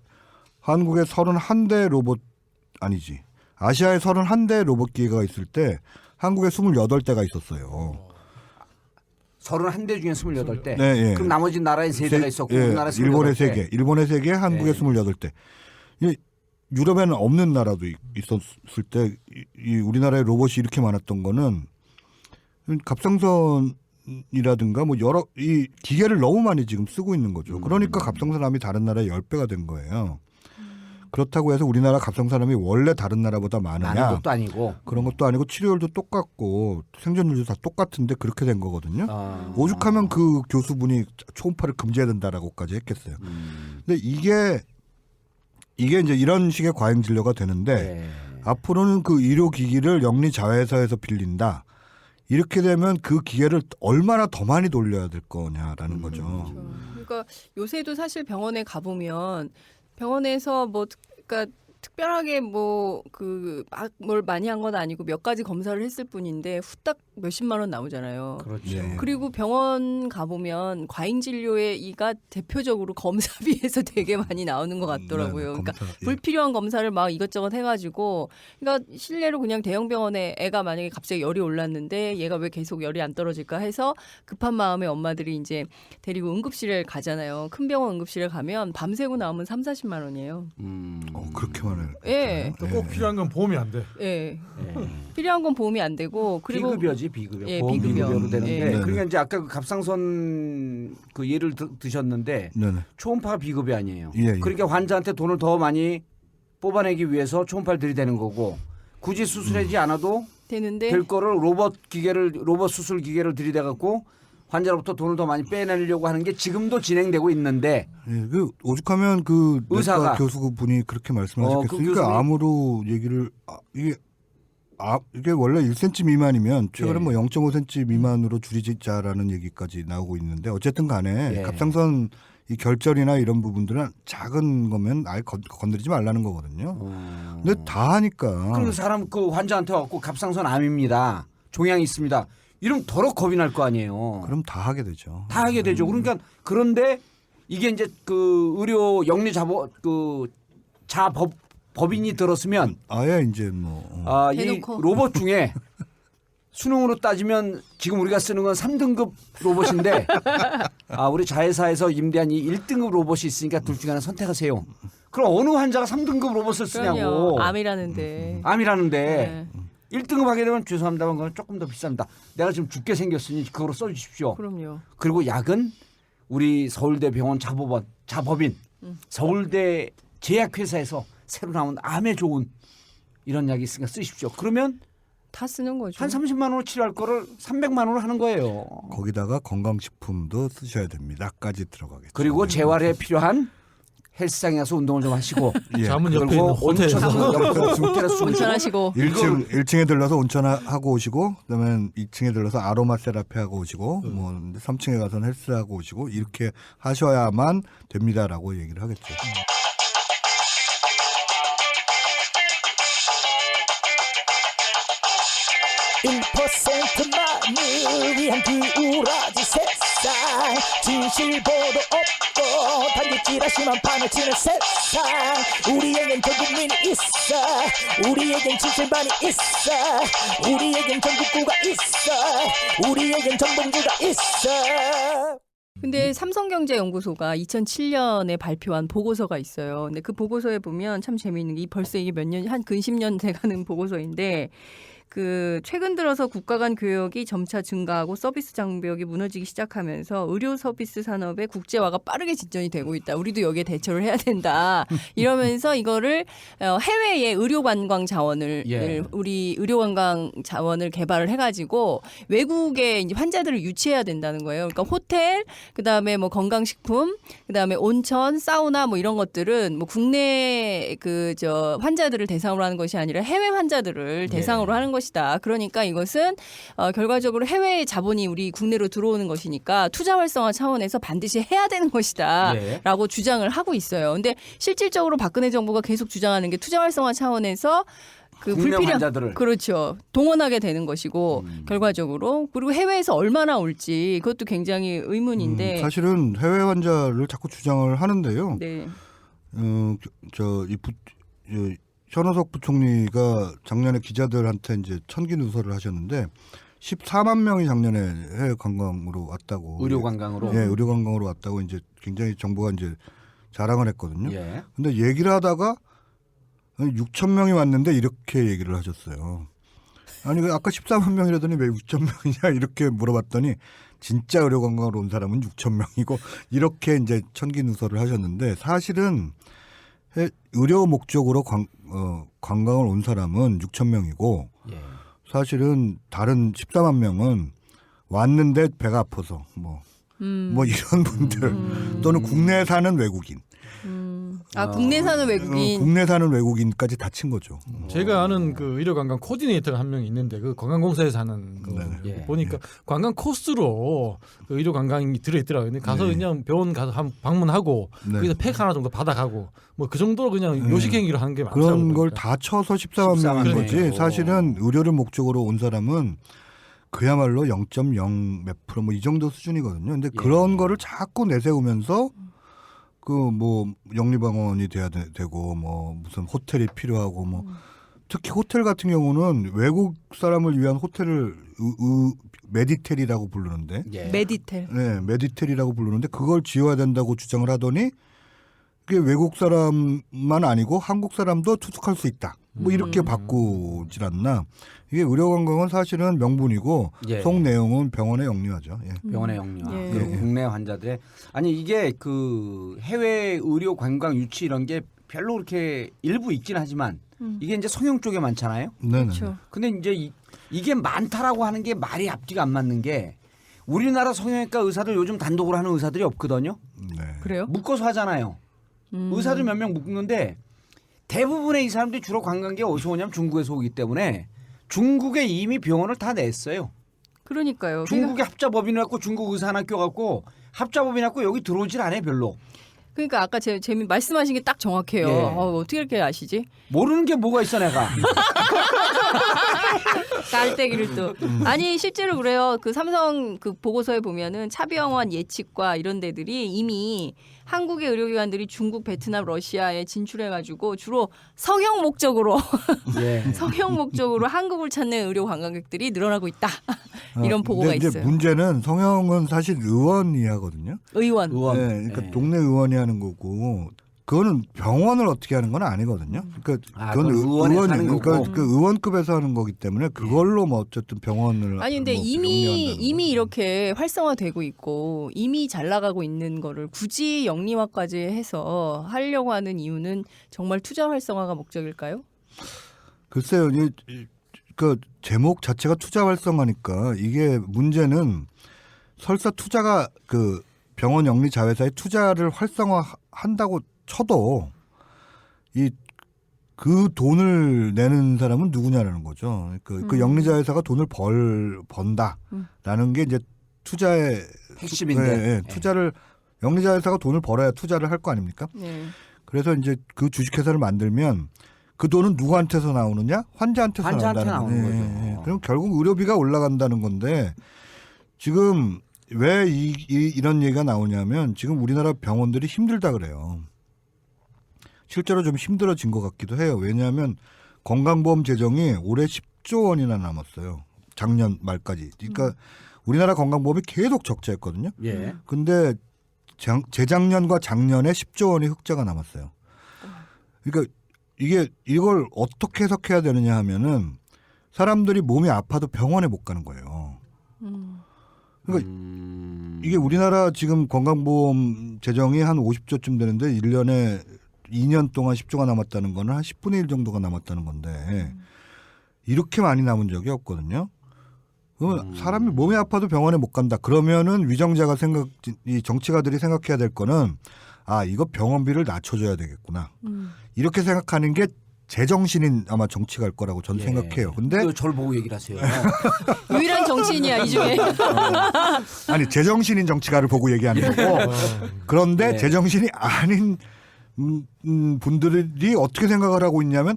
한국에 31대 로봇 아니지. 아시아에 31대 로봇 기계가 있을 때 한국에 28대가 있었어요. 31대 중에 28대. 네, 예. 그럼 나머지 나라에 3대가 있었고 우리나라 28대. 일본에 3개. 일본에 3개, 한국에 28대. 유럽에는 없는 나라도 있었을 때 이 우리나라에 로봇이 이렇게 많았던 거는 갑상선이라든가 뭐 여러 이 기계를 너무 많이 지금 쓰고 있는 거죠. 그러니까 갑상선암이 다른 나라의 10배가 된 거예요. 그렇다고 해서 우리나라 갑상선암이 원래 다른 나라보다 많으냐? 많은 것도 아니고 그런 것도 아니고 치료율도 똑같고 생존율도 다 똑같은데 그렇게 된 거거든요. 오죽하면 그 교수분이 초음파를 금지해야 된다라고까지 했겠어요. 근데 이게 이제 이런 식의 과잉 진료가 되는데 앞으로는 그 의료기기를 영리자회사에서 빌린다. 이렇게 되면 그 기계를 얼마나 더 많이 돌려야 될 거냐라는 거죠. 그렇죠. 그러니까 요새도 사실 병원에 가보면 병원에서 그러니까 특별하게 뭘 많이 한 건 아니고 몇 가지 검사를 했을 뿐인데 후딱 몇십만 원 나오잖아요. 그렇죠. 그리고 병원 가보면 과잉 진료에 이가 대표적으로 검사비에서 되게 많이 나오는 것 같더라고요. 그러니까 불필요한 검사를 막 이것저것 해가지고 그러니까 실례로 그냥 대형 병원에 애가 만약에 갑자기 열이 올랐는데 얘가 왜 계속 열이 안 떨어질까 해서 급한 마음에 엄마들이 이제 데리고 응급실에 가잖아요. 큰 병원 응급실에 가면 밤새고 나오면 30-40만 원이에요. 그렇게 많아요. 예. 꼭 필요한 건 보험이 안 돼. 예. 필요한 건 보험이 안 되고 그리고 비급여지 비급여. 예, 보험 비급여. 비급여로 되는데 예. 그러니까 이제 아까 그 갑상선 그 예를 드셨는데 네네. 초음파가 비급여 아니에요. 예. 그러니까 환자한테 돈을 더 많이 뽑아내기 위해서 초음파를 들이대는 거고 굳이 수술하지 않아도 되는데 될 거를 로봇 수술 기계를 들이대 갖고 환자로부터 돈을 더 많이 빼내려고 하는 게 지금도 진행되고 있는데 그 오죽하면 그 의사가 교수분이 그렇게 말씀하셨겠어요. 그 교수분이- 그러니까 암으로 얘기를 이게 이게 원래 1cm 미만이면 최근에 예. 뭐 0.5cm 미만으로 줄이자라는 얘기까지 나오고 있는데 어쨌든 간에 예. 갑상선 이 결절이나 이런 부분들은 작은 거면 아예 건드리지 말라는 거거든요. 근데 다 하니까 그럼 사람 그 환자한테 와갖고 갑상선 암입니다. 종양이 있습니다. 이러면 더러 겁이 날 거 아니에요. 그럼 다 하게 되죠. 다 하게 되죠. 그러니까 그런데 이게 이제 그 의료 영리 법인이 들었으면 아예 이제 뭐 이 대놓고. 로봇 중에 수능으로 따지면 지금 우리가 쓰는 건 3등급 로봇인데 우리 자회사에서 임대한 이 1등급 로봇이 있으니까 둘 중에 하나 선택하세요. 그럼 어느 환자가 3등급 로봇을 쓰냐고. 그럼요. 암이라는데. 암이라는데 네. 1등급 하게 되면 죄송합니다만 그건 조금 더 비쌉니다. 내가 지금 죽게 생겼으니 그거로 써주십시오. 그럼요. 그리고 약은 우리 서울대 병원 자법인 서울대 제약회사에서 새로 나온 암에 좋은 이런 약이 있으니까 쓰십시오. 그러면 다 쓰는 거죠. 한 30만 원으로 치료할 거를 300만 원으로 하는 거예요. 거기다가 건강식품도 쓰셔야 됩니다.까지 들어가겠죠. 그리고 재활에 필요한 헬스장에 가서 운동을 좀 하시고 예. 자문 옆에 있는 그리고 호텔에서 온천 운전하시고 1층에 들러서 온천하고 오시고 그다음에 2층에 들러서 아로마 세라피 하고 오시고 뭐 3층에 가서는 헬스하고 오시고 이렇게 하셔야만 됩니다라고 얘기를 하겠죠. 1%만을 위한 기울어진 세상 진실보도 없고 단지 찌라시만 판을 치는 세상 우리에겐 전 국민이 있어 우리에겐 진실만이 있어 우리에겐 전국구가 있어 우리에겐 전봉주가 있어. 근데 삼성경제연구소가 2007년에 발표한 보고서가 있어요. 근데 그 보고서에 보면 참 재미있는 게 벌써 이게 몇 년, 한 근십 년 돼가는 보고서인데 그 최근 들어서 국가 간 교역이 점차 증가하고 서비스 장벽이 무너지기 시작하면서 의료 서비스 산업의 국제화가 빠르게 진전이 되고 있다. 우리도 여기에 대처를 해야 된다. 이러면서 이거를 해외의 의료 관광 자원을 우리 의료 관광 자원을 개발을 해가지고 외국에 이제 환자들을 유치해야 된다는 거예요. 그러니까 호텔, 그다음에 뭐 건강식품, 그다음에 온천, 사우나 뭐 이런 것들은 뭐 국내 환자들을 대상으로 하는 것이 아니라 해외 환자들을 대상으로 하는 것이다. 그러니까 이것은 결과적으로 해외의 자본이 우리 국내로 들어오는 것이니까 투자 활성화 차원에서 반드시 해야 되는 것이다라고 주장을 하고 있어요. 근데 실질적으로 박근혜 정부가 계속 주장하는 게 투자 활성화 차원에서 그 국내 불필요한 환자들을. 그렇죠. 동원하게 되는 것이고 결과적으로 그리고 해외에서 얼마나 올지 그것도 굉장히 의문인데 사실은 해외 환자를 자꾸 주장을 하는데요. 네. 현호석 부총리가 작년에 기자들한테 이제 천기 누설을 하셨는데 14만 명이 작년에 해외 관광으로 왔다고. 의료 관광으로. 예, 의료 관광으로 왔다고 이제 굉장히 정부가 이제 자랑을 했거든요. 예. 근데 얘기를 하다가 6천 명이 왔는데 이렇게 얘기를 하셨어요. 아니 아까 14만 명이라더니 왜 6천 명이냐 이렇게 물어봤더니 진짜 의료 관광으로 온 사람은 6천 명이고 이렇게 이제 천기 누설을 하셨는데 사실은 의료 목적으로 관광을 온 사람은 6천 명이고 사실은 다른 14만 명은 왔는데 배가 아파서 뭐 이런 분들 또는 국내에 사는 외국인. 국내 사는 외국인. 국내 사는 외국인까지 다 친 거죠. 제가 아는 그 의료 관광 코디네이터가 한 명 있는데 그 관광공사에서 하는 거 보니까 관광 코스로 그 의료 관광이 들어있더라고요. 근데 가서 그냥 병원 가서 한 방문하고 거기서 팩 하나 정도 받아가고 뭐 그 정도로 그냥 요식행위로 하는 게 많더라고요. 그런 걸 다 쳐서 14만 명인 거지. 사실은 의료를 목적으로 온 사람은 그야말로 0.0 몇 프로 뭐 이 정도 수준이거든요. 근데 그런 거를 자꾸 내세우면서 그 뭐 영리방언이 돼야 되고 뭐 무슨 호텔이 필요하고 뭐 특히 호텔 같은 경우는 외국 사람을 위한 호텔을 메디텔이라고 부르는데 메디텔. 네, 메디텔이라고 부르는데 그걸 지어야 된다고 주장을 하더니 그게 외국 사람만 아니고 한국 사람도 투숙할 수 있다. 뭐 이렇게 바꾸질 않나. 이게 의료관광은 사실은 명분이고 속 내용은 병원의 영리화죠. 병원의 영리화. 그리고 국내 환자들의 아니 이게 그 해외 의료 관광 유치 이런 게 별로 그렇게 일부 있긴 하지만 이게 이제 성형 쪽에 많잖아요. 그렇죠. 근데 이제 이게 많다라고 하는 게 말이 앞뒤가 안 맞는 게 우리나라 성형외과 의사들 요즘 단독으로 하는 의사들이 없거든요. 그래요? 묶어서 하잖아요. 의사들 몇 명 묶는데 대부분의 이 사람들이 주로 관광객 어디서 오냐면 중국에서 오기 때문에 중국에 이미 병원을 다 냈어요. 그러니까요. 중국에 합자법인 갖고 중국 의사학교 갖고 합자법인 갖고 여기 들어오질 않아요 별로. 그러니까 아까 재미 말씀하신 게 딱 정확해요. 예. 어떻게 이렇게 아시지? 모르는 게 뭐가 있어 내가. 깔때기를 또. 아니 실제로 그래요. 그 삼성 그 보고서에 보면은 차병원 예측과 이런 데들이 이미 한국의 의료기관들이 중국, 베트남, 러시아에 진출해가지고 주로 성형 목적으로 예. 성형 목적으로 한국을 찾는 의료 관광객들이 늘어나고 있다. 이런 보고가 근데 이제 있어요. 문제는 성형은 사실 의원이 하거든요. 의원. 네, 그러니까 동네 의원이 하는 거고 그거는 병원을 어떻게 하는 건 아니거든요. 그러니까 그건 의원이 하는 거고. 그러니까 그 의원급에서 하는 거기 때문에 그걸로 뭐 어쨌든 병원을 아니 근데 뭐 이미 영리한다는 이렇게 활성화되고 있고 이미 잘 나가고 있는 거를 굳이 영리화까지 해서 하려고 하는 이유는 정말 투자 활성화가 목적일까요? 글쎄요, 그 제목 자체가 투자 활성화니까 이게 문제는 설사 투자가 그 병원 영리 자회사의 투자를 활성화한다고 쳐도 그 돈을 내는 사람은 누구냐라는 거죠. 그 영리 자회사가 돈을 번다라는 게 이제 투자의 핵심인데 투자를 영리 자회사가 돈을 벌어야 투자를 할 거 아닙니까? 네. 그래서 이제 그 주식회사를 만들면 그 돈은 누구한테서 나오느냐? 환자한테서 환자한테 나온다는 나오는 거죠. 거죠. 그럼 결국 의료비가 올라간다는 건데 지금 왜 이런 얘기가 나오냐면 지금 우리나라 병원들이 힘들다 그래요. 실제로 좀 힘들어진 것 같기도 해요. 왜냐하면 건강보험 재정이 올해 10조 원이나 남았어요. 작년 말까지. 그러니까 우리나라 건강보험이 계속 적자였거든요. 예. 근데 재작년과 작년에 10조 원의 흑자가 남았어요. 그러니까 이걸 어떻게 해석해야 되느냐 하면은 사람들이 몸이 아파도 병원에 못 가는 거예요. 그러니까 이게 우리나라 지금 건강보험 재정이 한 50조쯤 되는데 1년에 2년 동안 10조가 남았다는 거는 한 10분의 1 정도가 남았다는 건데 이렇게 많이 남은 적이 없거든요. 그러면 사람이 몸이 아파도 병원에 못 간다. 그러면은 위정자가 이 정치가들이 생각해야 될 거는 이거 병원비를 낮춰줘야 되겠구나. 이렇게 생각하는 게 제정신인 아마 정치가일 거라고 저는 생각해요. 근데 저를 보고 얘기를 하세요. 유일한 정치인이야 이 중에. 아니 제정신인 정치가를 보고 얘기하는 거고 그런데 제정신이 아닌 분들이 어떻게 생각을 하고 있냐면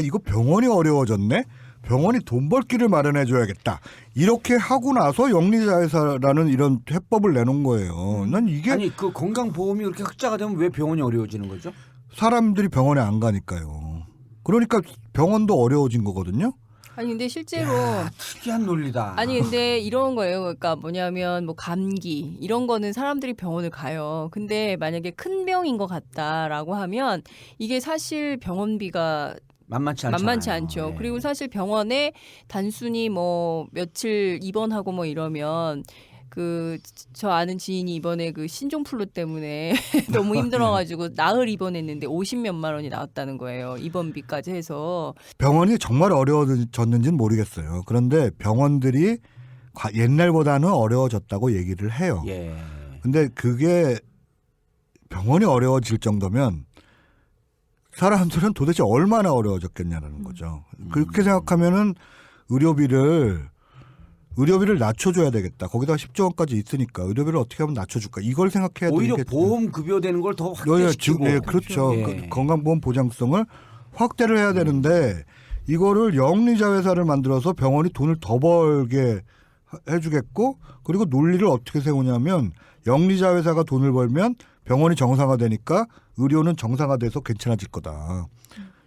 이거 병원이 어려워졌네. 병원이 돈 벌 길을 마련해 줘야겠다. 이렇게 하고 나서 영리자회사라는 이런 해법을 내놓은 거예요. 난 이게 아니 그 건강보험이 그렇게 흑자가 되면 왜 병원이 어려워지는 거죠? 사람들이 병원에 안 가니까요. 그러니까 병원도 어려워진 거거든요. 아니 근데 실제로 특이한 논리다. 아니 근데 이런 거예요. 그러니까 뭐냐면 뭐 감기 이런 거는 사람들이 병원을 가요. 근데 만약에 큰 병인 것 같다라고 하면 이게 사실 병원비가 만만치 않죠. 네. 그리고 사실 병원에 단순히 뭐 며칠 입원하고 뭐 이러면 저 아는 지인이 이번에 그 신종플루 때문에 너무 힘들어가지고 나흘 입원했는데 50몇만 원이 나왔다는 거예요. 입원비까지 해서. 병원이 정말 어려워졌는지는 모르겠어요. 그런데 병원들이 옛날보다는 어려워졌다고 얘기를 해요. 예. 근데 그게 병원이 어려워질 정도면 사람들은 도대체 얼마나 어려워졌겠냐는 거죠. 그렇게 생각하면은 의료비를 낮춰줘야 되겠다. 거기다가 10조 원까지 있으니까 의료비를 어떻게 하면 낮춰줄까? 이걸 생각해야 되겠죠. 오히려 보험 급여되는 걸 더 확대시키고. 그렇죠. 예. 그 건강보험 보장성을 확대를 해야 되는데 이거를 영리자회사를 만들어서 병원이 돈을 더 벌게 해주겠고 그리고 논리를 어떻게 세우냐면 영리자회사가 돈을 벌면 병원이 정상화되니까 의료는 정상화돼서 괜찮아질 거다.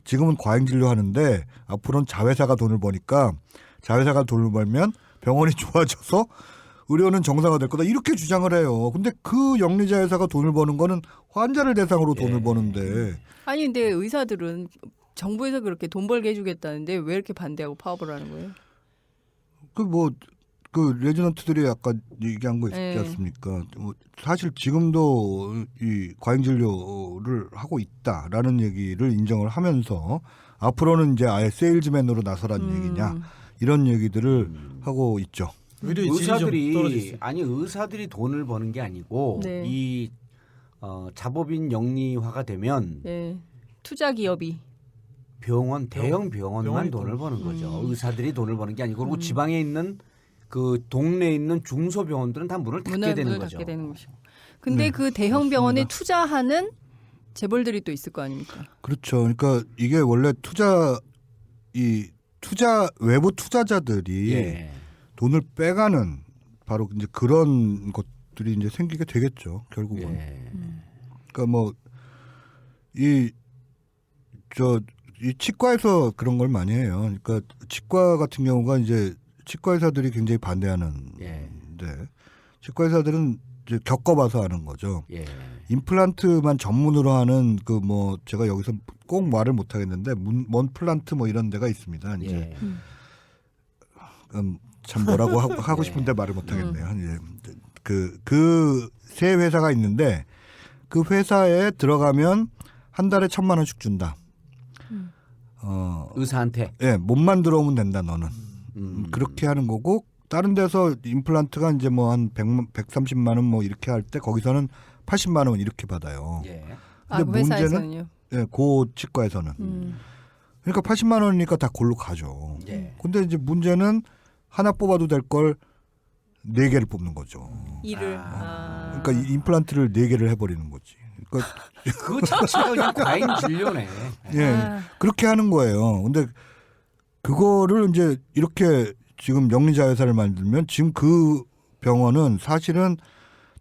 지금은 과잉진료 하는데 앞으로는 자회사가 돈을 버니까 자회사가 돈을 벌면 병원이 좋아져서 의료는 정상화될 거다. 이렇게 주장을 해요. 근데 그 영리자회사가 돈을 버는 거는 환자를 대상으로 돈을 버는데. 아니 근데 의사들은 정부에서 그렇게 돈 벌게 해주겠다는데 왜 이렇게 반대하고 파업을 하는 거예요? 그 레지던트들이 아까 얘기한 거 있지 않습니까? 사실 지금도 이 과잉 진료를 하고 있다라는 얘기를 인정을 하면서 앞으로는 이제 아예 세일즈맨으로 나서라는 얘기냐 이런 얘기들을 하고 있죠. 의사들이 돈을 버는 게 아니고 네. 이 자법인 영리화가 되면 투자 기업이 대형 병원만 병원이 돈을 버는 거죠. 음. 의사들이 돈을 버는 게 아니고 그리고 지방에 있는 그 동네에 있는 중소병원들은 다 문을 닫게 되는 거죠. 닫게 되는 것이고. 근데 네, 그 대형 병원에 그렇습니다. 투자하는 재벌들이 또 있을 거 아닙니까? 그렇죠. 그러니까 이게 원래 외부 투자자들이 예. 돈을 빼가는 바로 이제 그런 것들이 이제 생기게 되겠죠. 결국은. 예. 그러니까 뭐 이 치과에서 그런 걸 많이 해요. 그러니까 치과 같은 경우가 이제 치과 의사들이 굉장히 반대하는. 예. 치과 의사들은 이제 겪어봐서 하는 거죠. 예. 임플란트만 전문으로 하는 그 뭐 제가 여기서 꼭 말을 못 하겠는데 먼플란트 뭐 이런 데가 있습니다. 이제 예. 참 뭐라고 하고 싶은데 말을 못 하겠네요. 그 세 회사가 있는데 그 회사에 들어가면 한 달에 1,000,000원씩 준다. 의사한테. 예, 몸만 들어오면 된다 너는. 그렇게 하는 거고 다른 데서 임플란트가 이제 뭐 한 130만 원 뭐 이렇게 할 때 거기서는 80만 원 이렇게 받아요. 예. 근데 그 문제는 회사에서는요. 예, 고 치과에서는. 그러니까 80만 원이니까 다 골로 가죠. 예. 근데 이제 문제는 하나 뽑아도 될 걸 4개를 뽑는 거죠. 일을. 그러니까 이 임플란트를 4개를 해버리는 거지. 그러니까 그 자체가 그냥 과잉 진료네. 예, 그렇게 하는 거예요. 근데 그거를 이제 이렇게 지금 영리자회사를 만들면 지금 그 병원은 사실은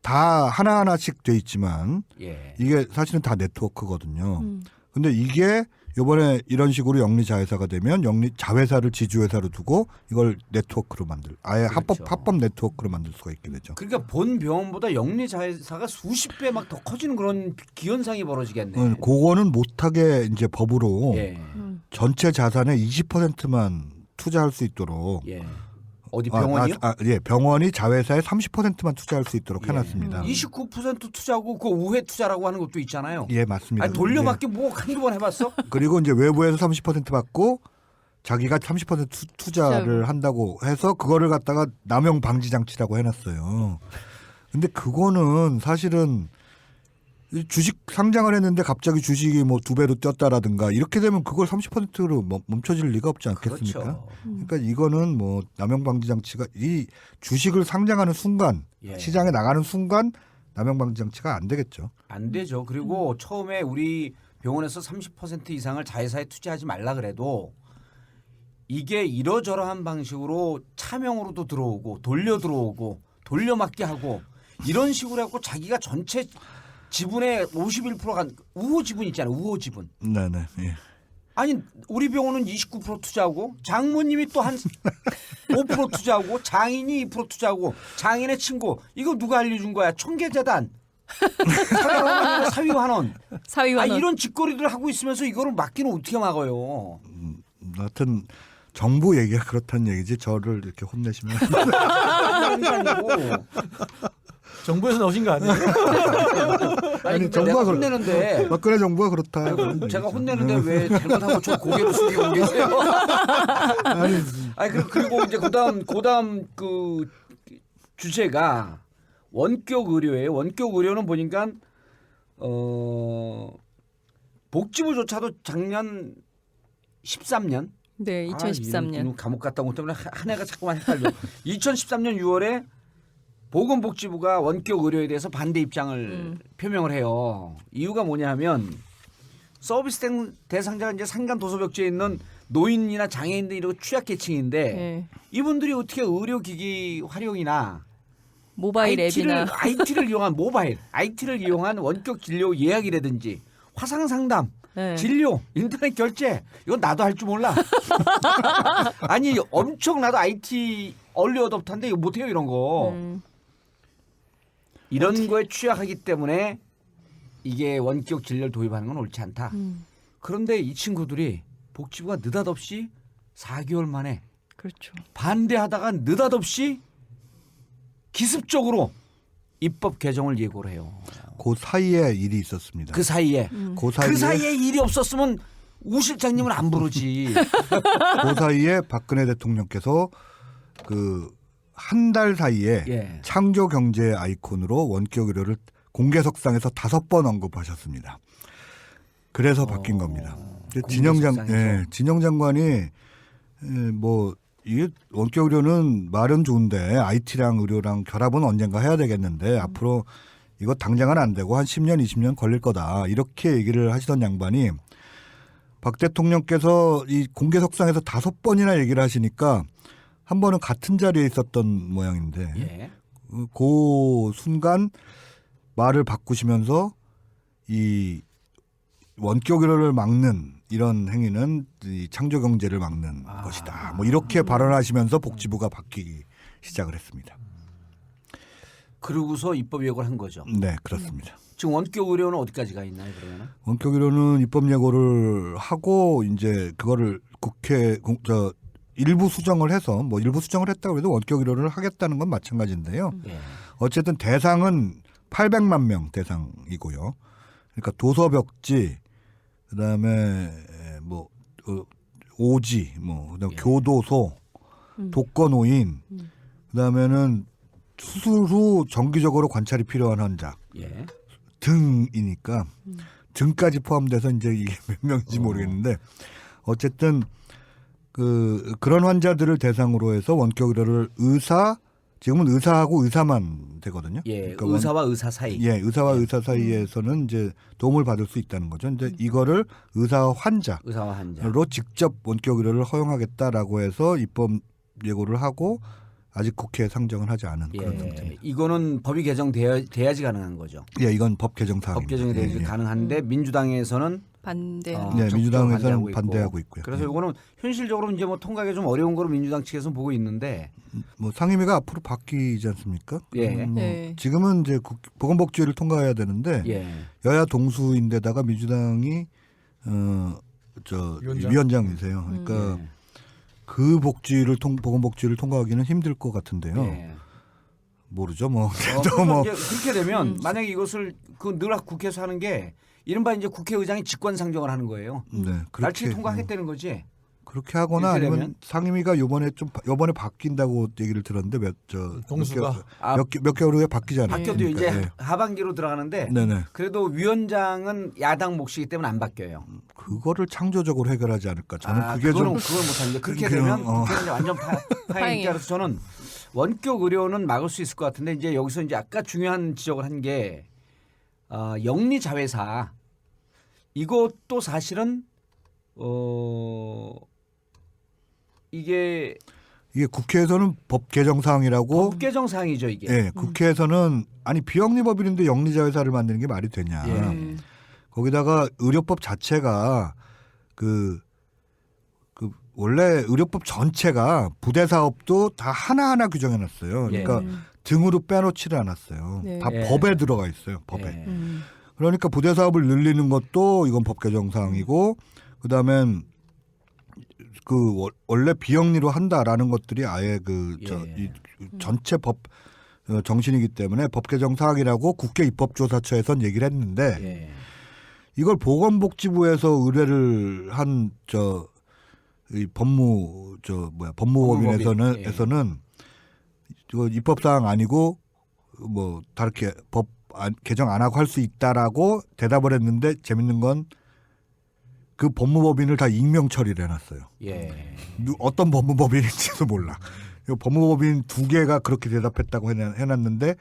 다 하나하나씩 돼 있지만 예. 이게 사실은 다 네트워크거든요. 근데 이게 이번에 이런 식으로 영리자회사가 되면 영리자회사를 지주회사로 두고 이걸 네트워크로 아예 그렇죠. 합법 네트워크로 만들 수가 있게 되죠. 그러니까 본 병원보다 영리자회사가 수십 배 막 더 커지는 그런 기현상이 벌어지겠네. 그거는 못하게 이제 법으로 예. 전체 자산의 20%만 투자할 수 있도록 예. 어디 병원이요? 예, 병원이 자회사의 30%만 투자할 수 있도록 해놨습니다. 29% 투자하고 그 우회 투자라고 하는 것도 있잖아요. 예, 맞습니다. 아니, 돌려받기 뭐 한두 번 해봤어? 그리고 이제 외부에서 30% 받고 자기가 30% 투자를 한다고 해서 그거를 갖다가 남용 방지 장치라고 해놨어요. 근데 그거는 사실은 주식 상장을 했는데 갑자기 주식이 뭐 2배로 뛰었다라든가 이렇게 되면 그걸 30%로 멈춰질 리가 없지 않겠습니까? 그렇죠. 그러니까 이거는 뭐 남용 방지 장치가 이 주식을 상장하는 순간 예. 시장에 나가는 순간 남용 방지 장치가 안 되겠죠. 안 되죠. 그리고 처음에 우리 병원에서 30% 이상을 자회사에 투자하지 말라 그래도 이게 이러저러한 방식으로 차명으로도 들어오고 돌려 들어오고 돌려막기 하고 이런 식으로 해갖고 자기가 전체 지분의 51%가 우호 지분 있잖아요. 우호 지분. 네네. 예. 아니 우리 병원은 29% 투자하고 장모님이 또 한 5% 투자하고 장인이 2% 투자하고 장인의 친구 이거 누가 알려준 거야? 총계재단 사위환원 사위환원. 이런 짓거리들 하고 있으면서 이거를 막기는 어떻게 막아요? 하여튼 정부 얘기가 그렇다는 얘기지 저를 이렇게 혼내시면 정부에서 나오신 거 아니에요? 아니 정부가 혼내는데 박근혜 정부가 그렇다. 제가 혼내는데 왜 잘못하고 저 고개를 숙이고 계세요? 아니 그리고 이제 그다음 그 주제가 원격 의료예요. 원격 의료는 보니까 복지부조차도 작년 13년 네, 2013년. 감옥 갔다 온 것 때문에 한 해가 자꾸만 헷갈려. 2013년 6월에 보건복지부가 원격 의료에 대해서 반대 입장을 표명을 해요. 이유가 뭐냐면 서비스 대상자가 이제 상간도서벽지에 있는 노인이나 장애인들 이런 취약계층인데 네. 이분들이 어떻게 의료기기 활용이나 모바일 앱이나 IT를 이용한 원격 진료 예약이라든지 화상 상담, 네. 진료, 인터넷 결제 이건 나도 할 줄 몰라. 아니 엄청 나도 IT 얼리 어댑터인데 이거 못해요 이런 거. 이런 거에 취약하기 때문에 이게 원격 진료를 도입하는 건 옳지 않다. 그런데 이 친구들이 복지부가 느닷없이 4개월 만에 그렇죠. 반대하다가 느닷없이 기습적으로 입법 개정을 예고를 해요. 그 사이에 일이 있었습니다. 그 사이에 그 사이에 일이 없었으면 우 실장님은 안 부르지. 그 사이에 박근혜 대통령께서 그 한 달 사이에 예. 창조 경제 아이콘으로 원격 의료를 공개석상에서 5번 언급하셨습니다. 그래서 바뀐 겁니다. 진영 장관이 뭐 이게 원격 의료는 말은 좋은데 IT랑 의료랑 결합은 언젠가 해야 되겠는데 앞으로 이거 당장은 안 되고 한 10년, 20년 걸릴 거다. 이렇게 얘기를 하시던 양반이 박 대통령께서 이 공개석상에서 5번이나 얘기를 하시니까 한 번은 같은 자리에 있었던 모양인데 예. 그 순간 말을 바꾸시면서 이 원격 의료를 막는 이런 행위는 이 창조 경제를 막는 것이다. 뭐 이렇게 발언하시면서 복지부가 바뀌기 시작을 했습니다. 그러고서 입법 예고를 한 거죠. 네, 그렇습니다. 지금 원격 의료는 어디까지 가 있나요, 그러면은? 원격 의료는 입법 예고를 하고 이제 그거를 일부 수정을 해서 뭐 일부 수정을 했다고 해도 원격 의료를 하겠다는 건 마찬가지인데요. 예. 어쨌든 대상은 800만 명 대상이고요. 그러니까 도서벽지, 그다음에 뭐 오지, 뭐 그다음에 교도소, 독거노인, 그다음에는 수술 후 정기적으로 관찰이 필요한 환자 예. 등이니까 등까지 포함돼서 이제 이게 몇 명인지 모르겠는데 어쨌든 그런 환자들을 대상으로 해서 원격 의료를 지금은 의사하고 의사만 되거든요. 예, 그러니까 의사와 의사 사이. 예, 의사와 의사 사이에서는 이제 도움을 받을 수 있다는 거죠. 이제 이거를 의사와 환자로 의사와 환자. 직접 원격 의료를 허용하겠다라고 해서 입법 예고를 하고 아직 국회에 상정을 하지 않은 그런 예, 상태입니다. 이거는 법이 개정돼야지 가능한 거죠. 예, 이건 법 개정 사항입니다. 법 개정이 돼야지 가능한데 민주당에서는 반대. 네, 민주당에서는 있고. 반대하고 있고요. 그래서 이거는 현실적으로 이제 뭐 통과하기 좀 어려운 거로 민주당 측에서 보고 있는데 뭐 상임위가 앞으로 바뀌지 않습니까? 예. 뭐 네. 지금은 이제 보건복지위를 통과해야 되는데 예. 여야 동수인데다가 민주당이 위원장이세요. 그러니까 예. 그 보건복지위를 통과하기는 힘들 것 같은데요. 예. 모르죠, 뭐. 그래서 이제 그렇게 되면 만약에 이것을 늘 국회에서 하는 게 이른바 이제 국회의장이 직권상정을 하는 거예요. 네, 날치기 통과하겠다는 거지. 그렇게 하거나 이렇게 아니면 되면? 상임위가 요번에 바뀐다고 얘기를 들었는데 동수가? 몇 개월 후에 바뀌지 않아요. 바뀌어도 이제 하반기로 들어가는데 네네. 그래도 위원장은 야당 몫이기 때문에 안 바뀌어요. 그거를 창조적으로 해결하지 않을까. 저는 그게 그걸 좀 못하는데 그렇게 그건, 되면 국회는 이제 완전 파행이 따라서 저는 원격 의료는 막을 수 있을 것 같은데 이제 여기서 이제 아까 중요한 지적을 한 게 영리 자회사 이것도 사실은 이게 국회에서는 법 개정 사항이라고. 법 개정 사항이죠 이게. 예, 국회에서는 아니 비영리법인인데 영리자회사를 만드는 게 말이 되냐. 거기다가 의료법 자체가 원래 의료법 전체가 부대 사업도 다 하나하나 규정해놨어요. 그러니까 등으로 빼놓지를 않았어요. 네. 다 예. 법에 들어가 있어요. 법에. 예. 그러니까 부대 사업을 늘리는 것도 이건 법 개정 사항이고 그다음엔 원래 비영리로 한다라는 것들이 아예 이 전체 법 정신이기 때문에 법 개정 사항이라고 국회 입법조사처에선 얘기를 했는데 이걸 보건복지부에서 의뢰를 한 이 법무법인에서는 이거 입법 사항 아니고 뭐 다르게 법 개정 안 하고 할 수 있다라고 대답을 했는데 재밌는 건 그 법무법인을 다 익명 처리를 해놨어요. 예. 어떤 법무법인인지도 몰라. 법무법인 2개가 그렇게 대답했다고 해놨는데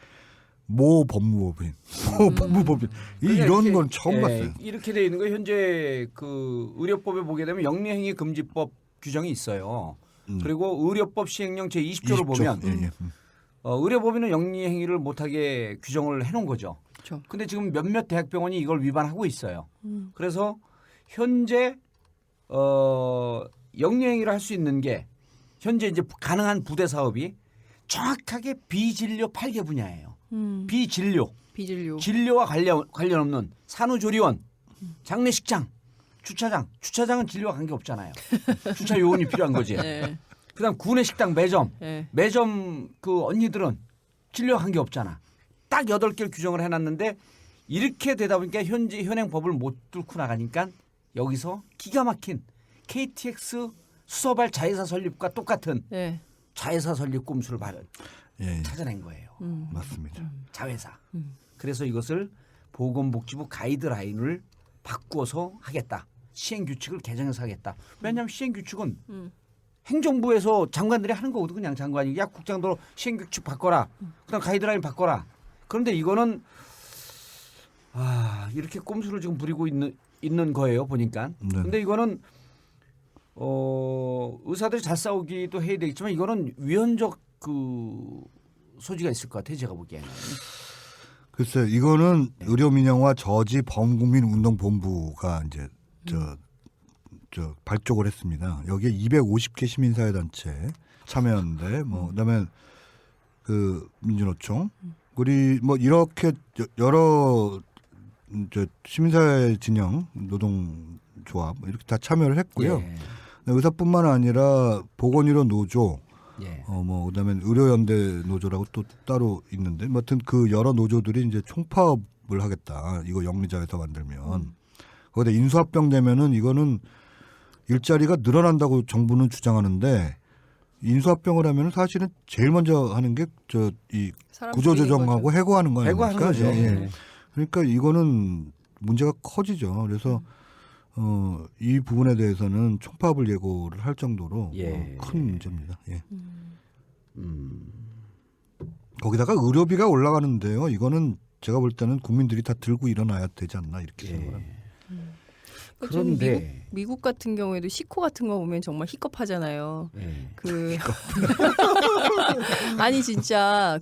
모 법무법인, 이런 건 처음 봤어요. 이렇게 돼 있는 거 현재 그 의료법에 보게 되면 영리행위 금지법 규정이 있어요. 그리고 의료법 시행령 제20조를 보면 의료법인은 영리행위를 못하게 규정을 해놓은 거죠. 그렇죠. 근데 지금 몇몇 대학병원이 이걸 위반하고 있어요. 그래서 현재 영리행위를 할 수 있는 게 현재 이제 가능한 부대 사업이 정확하게 비진료 8개 분야예요. 비진료, 진료와 관련 없는 산후조리원, 장례식장, 주차장은 진료와 관계 없잖아요. 주차 요원이 필요한 거지. 네. 그다음 구내식당 매점, 네. 매점 그 언니들은 진료와 관계 없잖아. 딱 8개를 규정을 해놨는데 이렇게 되다 보니까 현재 현행 법을 못 뚫고 나가니까 여기서 기가 막힌 KTX 수서발 자회사 설립과 똑같은 자회사 설립 꼼수를 찾아낸 거예요. 맞습니다. 자회사. 그래서 이것을 보건복지부 가이드라인을 바꾸어서 하겠다. 시행 규칙을 개정해서 하겠다. 왜냐하면 시행 규칙은 행정부에서 장관들이 하는 거거든. 그냥 장관이 야 국장도 시행 규칙 바꿔라. 그다음 가이드라인 바꿔라. 그런데 이거는 이렇게 꼼수를 지금 부리고 있는 거예요. 보니까. 네. 근데 이거는 의사들이 잘 싸우기도 해야 되겠지만 이거는 위헌적 그 소지가 있을 것 같아요. 제가 보기에는. 글쎄요, 이거는 의료민영화 저지 범국민운동본부가 이제 저 발족을 했습니다. 여기에 250개 시민사회단체 참여했는데 그다음에 그 민주노총 우리 뭐 이렇게 여러 시민사회 진영 노동조합 이렇게 다 참여를 했고요. 예. 의사뿐만 아니라 보건의료 노조 예. 그다음에 의료연대 노조라고 또 따로 있는데, 아무튼 그 여러 노조들이 이제 총파업을 하겠다. 이거 영리자에서 만들면 거기다 인수합병 되면은 이거는 일자리가 늘어난다고 정부는 주장하는데 인수합병을 하면은 사실은 제일 먼저 하는 게 이 구조조정하고 해고하는 거 아닙니까? 해고하는 거죠. 예. 그러니까 이거는 문제가 커지죠. 그래서 이 부분에 대해서는 총파업을 예고를 할 정도로 큰 문제입니다. 예. 거기다가 의료비가 올라가는데요. 이거는 제가 볼 때는 국민들이 다 들고 일어나야 되지 않나 이렇게 생각합니다. 그런데 미국 같은 경우에도 시코 같은 거 보면 정말 희겁하잖아요. 아니 진짜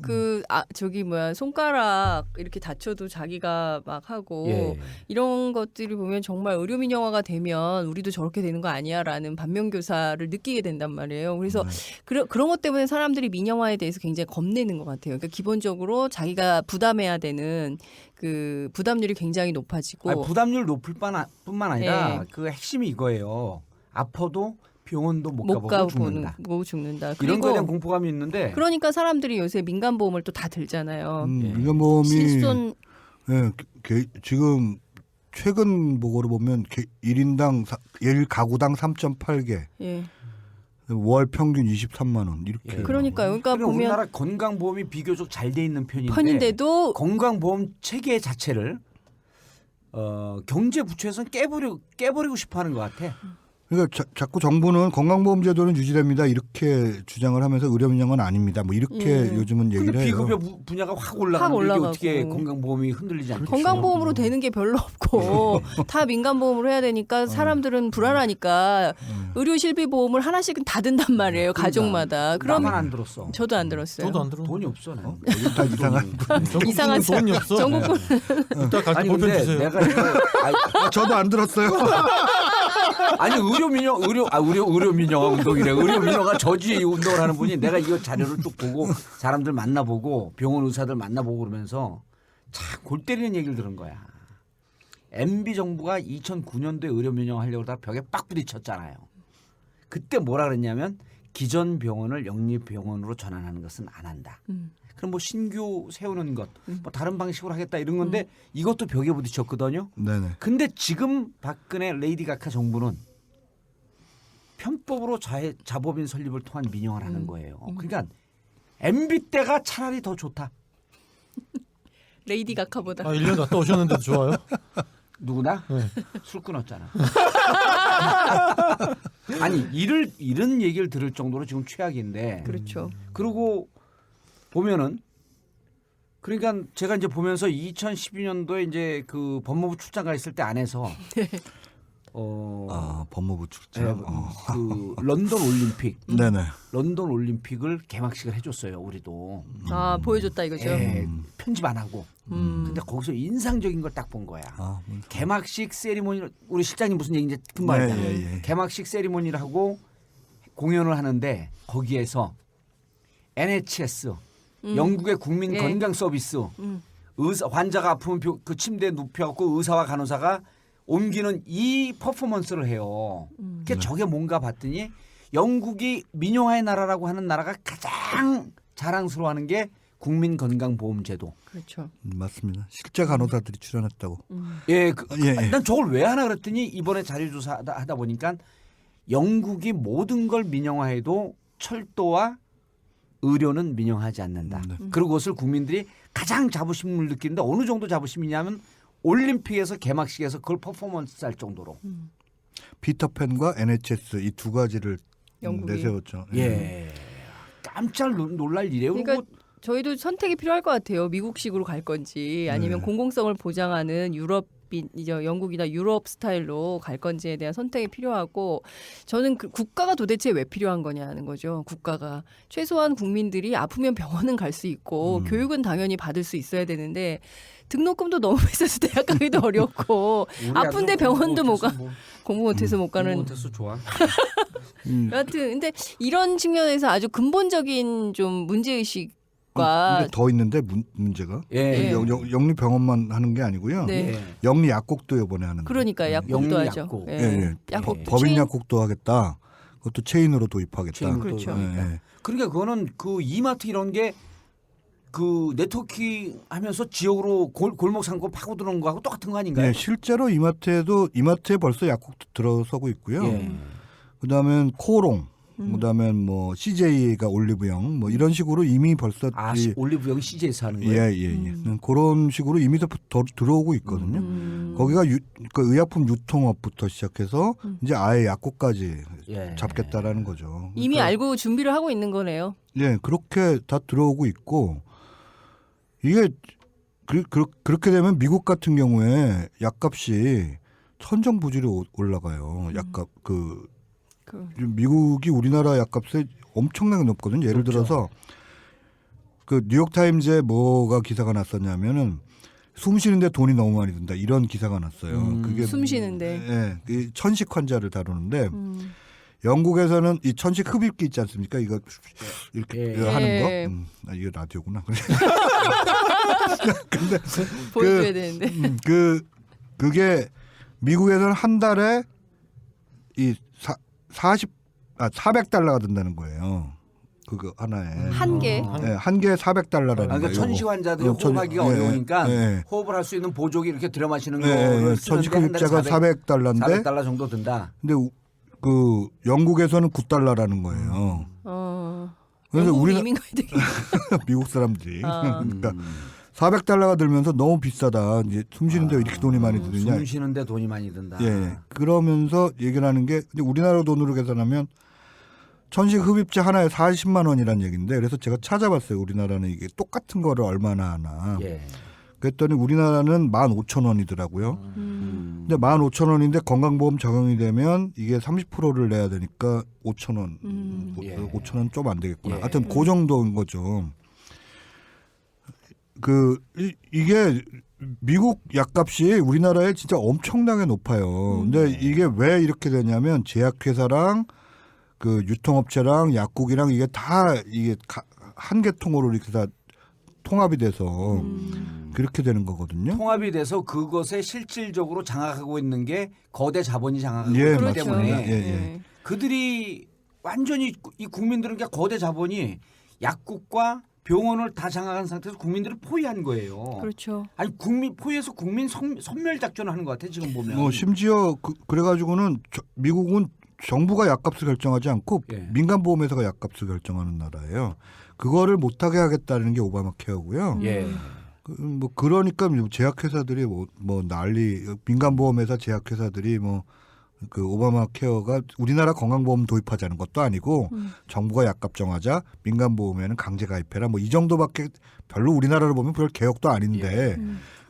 손가락 이렇게 다쳐도 자기가 막 하고 이런 것들이 보면 정말 의료 민영화가 되면 우리도 저렇게 되는 거 아니야라는 반면교사를 느끼게 된단 말이에요. 그래서 그런 것 때문에 사람들이 민영화에 대해서 굉장히 겁내는 것 같아요. 그러니까 기본적으로 자기가 부담해야 되는 그 부담률이 굉장히 높아지고 부담률 높을 뿐만 아니라 그 핵심이 이거예요. 아파도 병원도 못 가보고 죽는다. 그리고 이런 거에 대한 공포감이 있는데 그러니까 사람들이 요새 민간보험을 또 다 들잖아요. 민간보험이 실손 지금 최근 보고를 보면 1가구당 3.8개. 월 평균 23만 원 이렇게. 그러니까요. 그러니까 보면 우리나라 건강보험이 비교적 잘 돼 있는 편인데도 건강보험 체계 자체를 경제부처에서는 깨버리고 싶어하는 것 같아. 그러니까 자꾸 정부는 건강보험제도는 유지됩니다 이렇게 주장을 하면서 의료민영화는 아닙니다. 뭐 이렇게 요즘은 얘기를 해요. 비급여 분야가 확 올라가는데 이게 어떻게 건강보험이 흔들리지 않겠어요? 건강보험으로 되는 게 별로 없고 다 민간보험으로 해야 되니까 사람들은 불안하니까 의료실비보험을 하나씩은 다 든단 말이에요. 가족마다. 나만 안 들었어. 저도 안 들었어요. 저도 안 들어. 돈이 없어. 다 이상한 돈이 없어. 전국군. 이따 갈때 아니 볼펜 근데 주세요. 내가 이거 저도 안 들었어요. 아니 의료 민영화 운동이래. 의료 민영화 저지 운동을 하는 분이 내가 이거 자료를 쭉 보고 사람들 만나보고 병원 의사들 만나보고 그러면서 참 골 때리는 얘기를 들은 거야. MB 정부가 2009년도에 의료 민영화 하려고 하다가 벽에 빡 부딪혔잖아요. 그때 뭐라 그랬냐면 기존 병원을 영리병원으로 전환하는 것은 안 한다. 그럼 뭐 신규 세우는 것, 뭐 다른 방식으로 하겠다 이런 건데 이것도 벽에 부딪혔거든요. 네네. 근데 지금 박근혜 레이디 가카 정부는 편법으로 자법인 설립을 통한 민영화를 하는 거예요. 그러니까 MB 때가 차라리 더 좋다. 레이디 가카보다. 1년 갔다 오셨는데도 좋아요? 누구나? 술 끊었잖아. 아니 이런 얘기를 들을 정도로 지금 최악인데. 그렇죠. 그리고 보면은 그러니까 제가 이제 보면서 2012년도에 이제 그 법무부 출장 가 있을 때 안에서 법무부 출장. 그 런던 올림픽. 네네. 런던 올림픽을 개막식을 해줬어요. 우리도. 보여줬다 이거죠. 편집 안 하고. 근데 거기서 인상적인 걸 딱 본 거야. 개막식 세리머니 우리 실장님 무슨 얘기인지 금방 알잖아요. 개막식 세리머니를 하고 공연을 하는데 거기에서 NHS 영국의 국민 건강 서비스 환자가 아프면 그 침대에 눕혀갖고 의사와 간호사가 옮기는 이 퍼포먼스를 해요. 그게 저게 뭔가 봤더니 영국이 민영화의 나라라고 하는 나라가 가장 자랑스러워하는 게 국민건강보험제도. 그렇죠. 맞습니다. 실제 간호사들이 출연했다고. 난 저걸 왜 하나 그랬더니 이번에 자료조사 하다 보니까 영국이 모든 걸 민영화해도 철도와 의료는 민영화하지 않는다. 그리고 그것을 국민들이 가장 자부심을 느끼는데 어느 정도 자부심이냐면 올림픽에서 개막식에서 그걸 퍼포먼스 할 정도로. 피터팬과 NHS 이 두 가지를 영국이. 내세웠죠. 예. 깜짝 놀랄 일이에요. 그러니까 그리고 저희도 선택이 필요할 것 같아요. 미국식으로 갈 건지 아니면 공공성을 보장하는 영국이나 유럽 스타일로 갈 건지에 대한 선택이 필요하고 저는 그 국가가 도대체 왜 필요한 거냐는 거죠. 국가가 최소한 국민들이 아프면 병원은 갈 수 있고 교육은 당연히 받을 수 있어야 되는데 등록금도 너무 비싸서 대학 가기도 어렵고 아픈데 병원도 못 가. 공부 못해서 못 가는. 공부 못해서 좋아. 여하튼 근데 이런 측면에서 아주 근본적인 좀 문제의식 근데 더 있는데 문제가 예. 영리병원만 하는 게 아니고요. 네. 예. 영리약국도 이번에 하는데. 그러니까 약국도 하죠. 영리약국. 예. 예. 약국 법인 체인- 약국도 하겠다. 그것도 체인으로 도입하겠다. 체인으로 그렇죠. 예. 그러니까 그거는 그 이마트 이런 게 그 네트워킹 하면서 지역으로 골목 상권 파고드는 거하고 똑같은 거 아닌가요? 네, 실제로 이마트에 벌써 약국도 들어서고 있고요. 예. 그다음엔 코롱, 그다음에 뭐 CJ가 올리브영 뭐 이런 식으로 이미 벌써 올리브영 CJ에서 하는 예, 거예요? 예, 예. 그런 식으로 이미 더 들어오고 있거든요. 거기가 그 의약품 유통업부터 시작해서 이제 아예 약국까지 예. 잡겠다라는 거죠. 이미 그러니까, 알고 준비를 하고 있는 거네요. 예, 그렇게 다 들어오고 있고 이게 그렇게 되면 미국 같은 경우에 약값이 천정부지로 올라가요. 약값 미국이 우리나라 약값에 엄청나게 높거든요. 예를 들어서 그 뉴욕타임즈에 뭐가 기사가 났었냐면은 숨 쉬는데 돈이 너무 많이 든다 이런 기사가 났어요. 그게 숨 쉬는데. 예, 그 천식 환자를 다루는데 영국에서는 이 천식 흡입기 있지 않습니까? 이거 이렇게 예. 하는 거. 예. 이게 라디오구나. 보여줘야 되는데. 그게 미국에서는 한 달에 이 400달러가 든다는 거예요. 그거 하나에. 한 개. 네, 한 개에 400달러라는 거예요. 그러니까 천식 환자들이 호흡하기가 어려우니까 호흡을 할 수 있는 보조기 이렇게 들여 마시는 거를 천식 쓰는데 흡입자가 400달러인데 400달러 정도 든다. 근데 그 영국에서는 9달러라는 거예요. 그래서 우리는 이민 가야 되겠 미국 사람들이 그러니까 400달러가 들면서 너무 비싸다. 이제 숨 쉬는데 왜 이렇게 돈이 많이 드느냐. 숨 쉬는데 돈이 많이 든다. 예. 그러면서 얘기를 하는 게 근데 우리나라 돈으로 계산하면 천식 흡입제 하나에 40만 원이란 얘기인데 그래서 제가 찾아봤어요. 우리나라는 이게 똑같은 거를 얼마나 하나. 예. 그랬더니 우리나라는 15,000원이더라고요. 근데 15,000원인데 건강보험 적용이 되면 이게 30%를 내야 되니까 5,000원. 예. 5,000원 좀 안 되겠구나. 예. 하여튼 그 정도인 거죠. 이게 미국 약값이 우리나라에 진짜 엄청나게 높아요. 근데 이게 왜 이렇게 되냐면 제약회사랑 그 유통업체랑 약국이랑 이게 다 이게 한 개 통으로 이렇게 다 통합이 돼서 그렇게 되는 거거든요. 통합이 돼서 그것에 실질적으로 장악하고 있는 게 거대 자본이 장악하고 예, 있기 맞습니다. 때문에 예. 그들이 완전히 이 국민들은 그러니까 거대 자본이 약국과 병원을 다 장악한 상태에서 국민들을 포위한 거예요. 그렇죠. 아니 포위해서 국민 섬멸 작전을 하는 것 같아 지금 보면. 뭐 심지어 그래가지고는 미국은 정부가 약값을 결정하지 않고 예. 민간보험회사가 약값을 결정하는 나라예요. 그거를 못하게 하겠다는 게 오바마 케어고요. 예. 뭐 그러니까 제약회사들이 뭐 난리 민간보험회사 제약회사들이 뭐 그 오바마 케어가 우리나라 건강보험 도입하자는 것도 아니고 정부가 약값 정하자 민간보험에는 강제 가입해라 뭐 이 정도밖에 별로 우리나라를 보면 별 개혁도 아닌데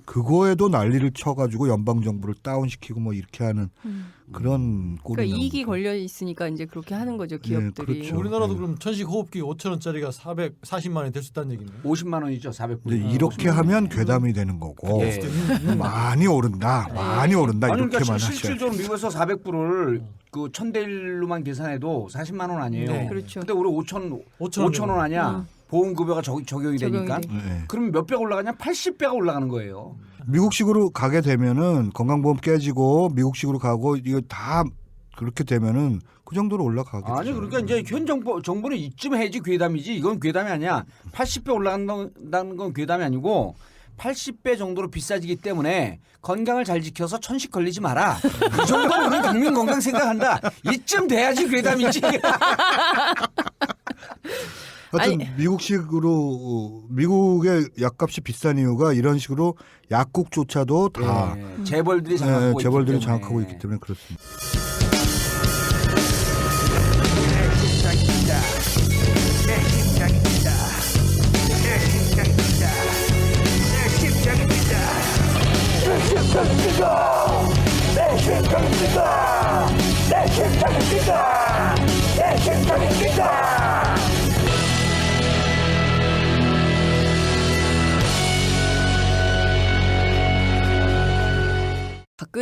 그거에도 난리를 쳐가지고 연방 정부를 다운시키고 뭐 이렇게 하는 그런 꼴이 그러니까 이익이 나오죠. 걸려 있으니까 이제 그렇게 하는 거죠 기업들이. 그렇죠. 우리나라도 예. 그럼 천식 호흡기 5,000원짜리가 440만 원이 될 수 있다는 얘기네요. 50만 원이죠 400불. 근데 이렇게 하면 괴담이 되는 거고 예. 많이 오른다, 많이 오른다 아니 이렇게만 그러니까 하셔야 실질적으로 미국에서 400불을 그 1,000대1로만 계산해도 40만 원 아니에요. 네. 그렇죠. 근데 우리 5천 원 아니야. 보험급여가 적용이 되니까. 적용이 돼. 네. 그럼 몇 배가 올라가냐? 80배가 올라가는 거예요. 미국식으로 가게 되면은 건강보험 깨지고 미국식으로 가고 이거 다 그렇게 되면은 그 정도로 올라가겠죠. 아니 그러니까 이제 현 정부는 이쯤 해야지 괴담이지. 이건 괴담이 아니야. 80배 올라간다는 건 괴담이 아니고 80배 정도로 비싸지기 때문에 건강을 잘 지켜서 천식 걸리지 마라. 이 정도는 우리 국민 건강 생각한다. 이쯤 돼야지 괴담이지. 하여튼 미국식으로 미국의 약값이 비싼 이유가 이런 식으로 약국조차도 다 재벌들이 장악하고 재벌들이 있기 때문에. 장악하고 있기 때문에 그렇습니다.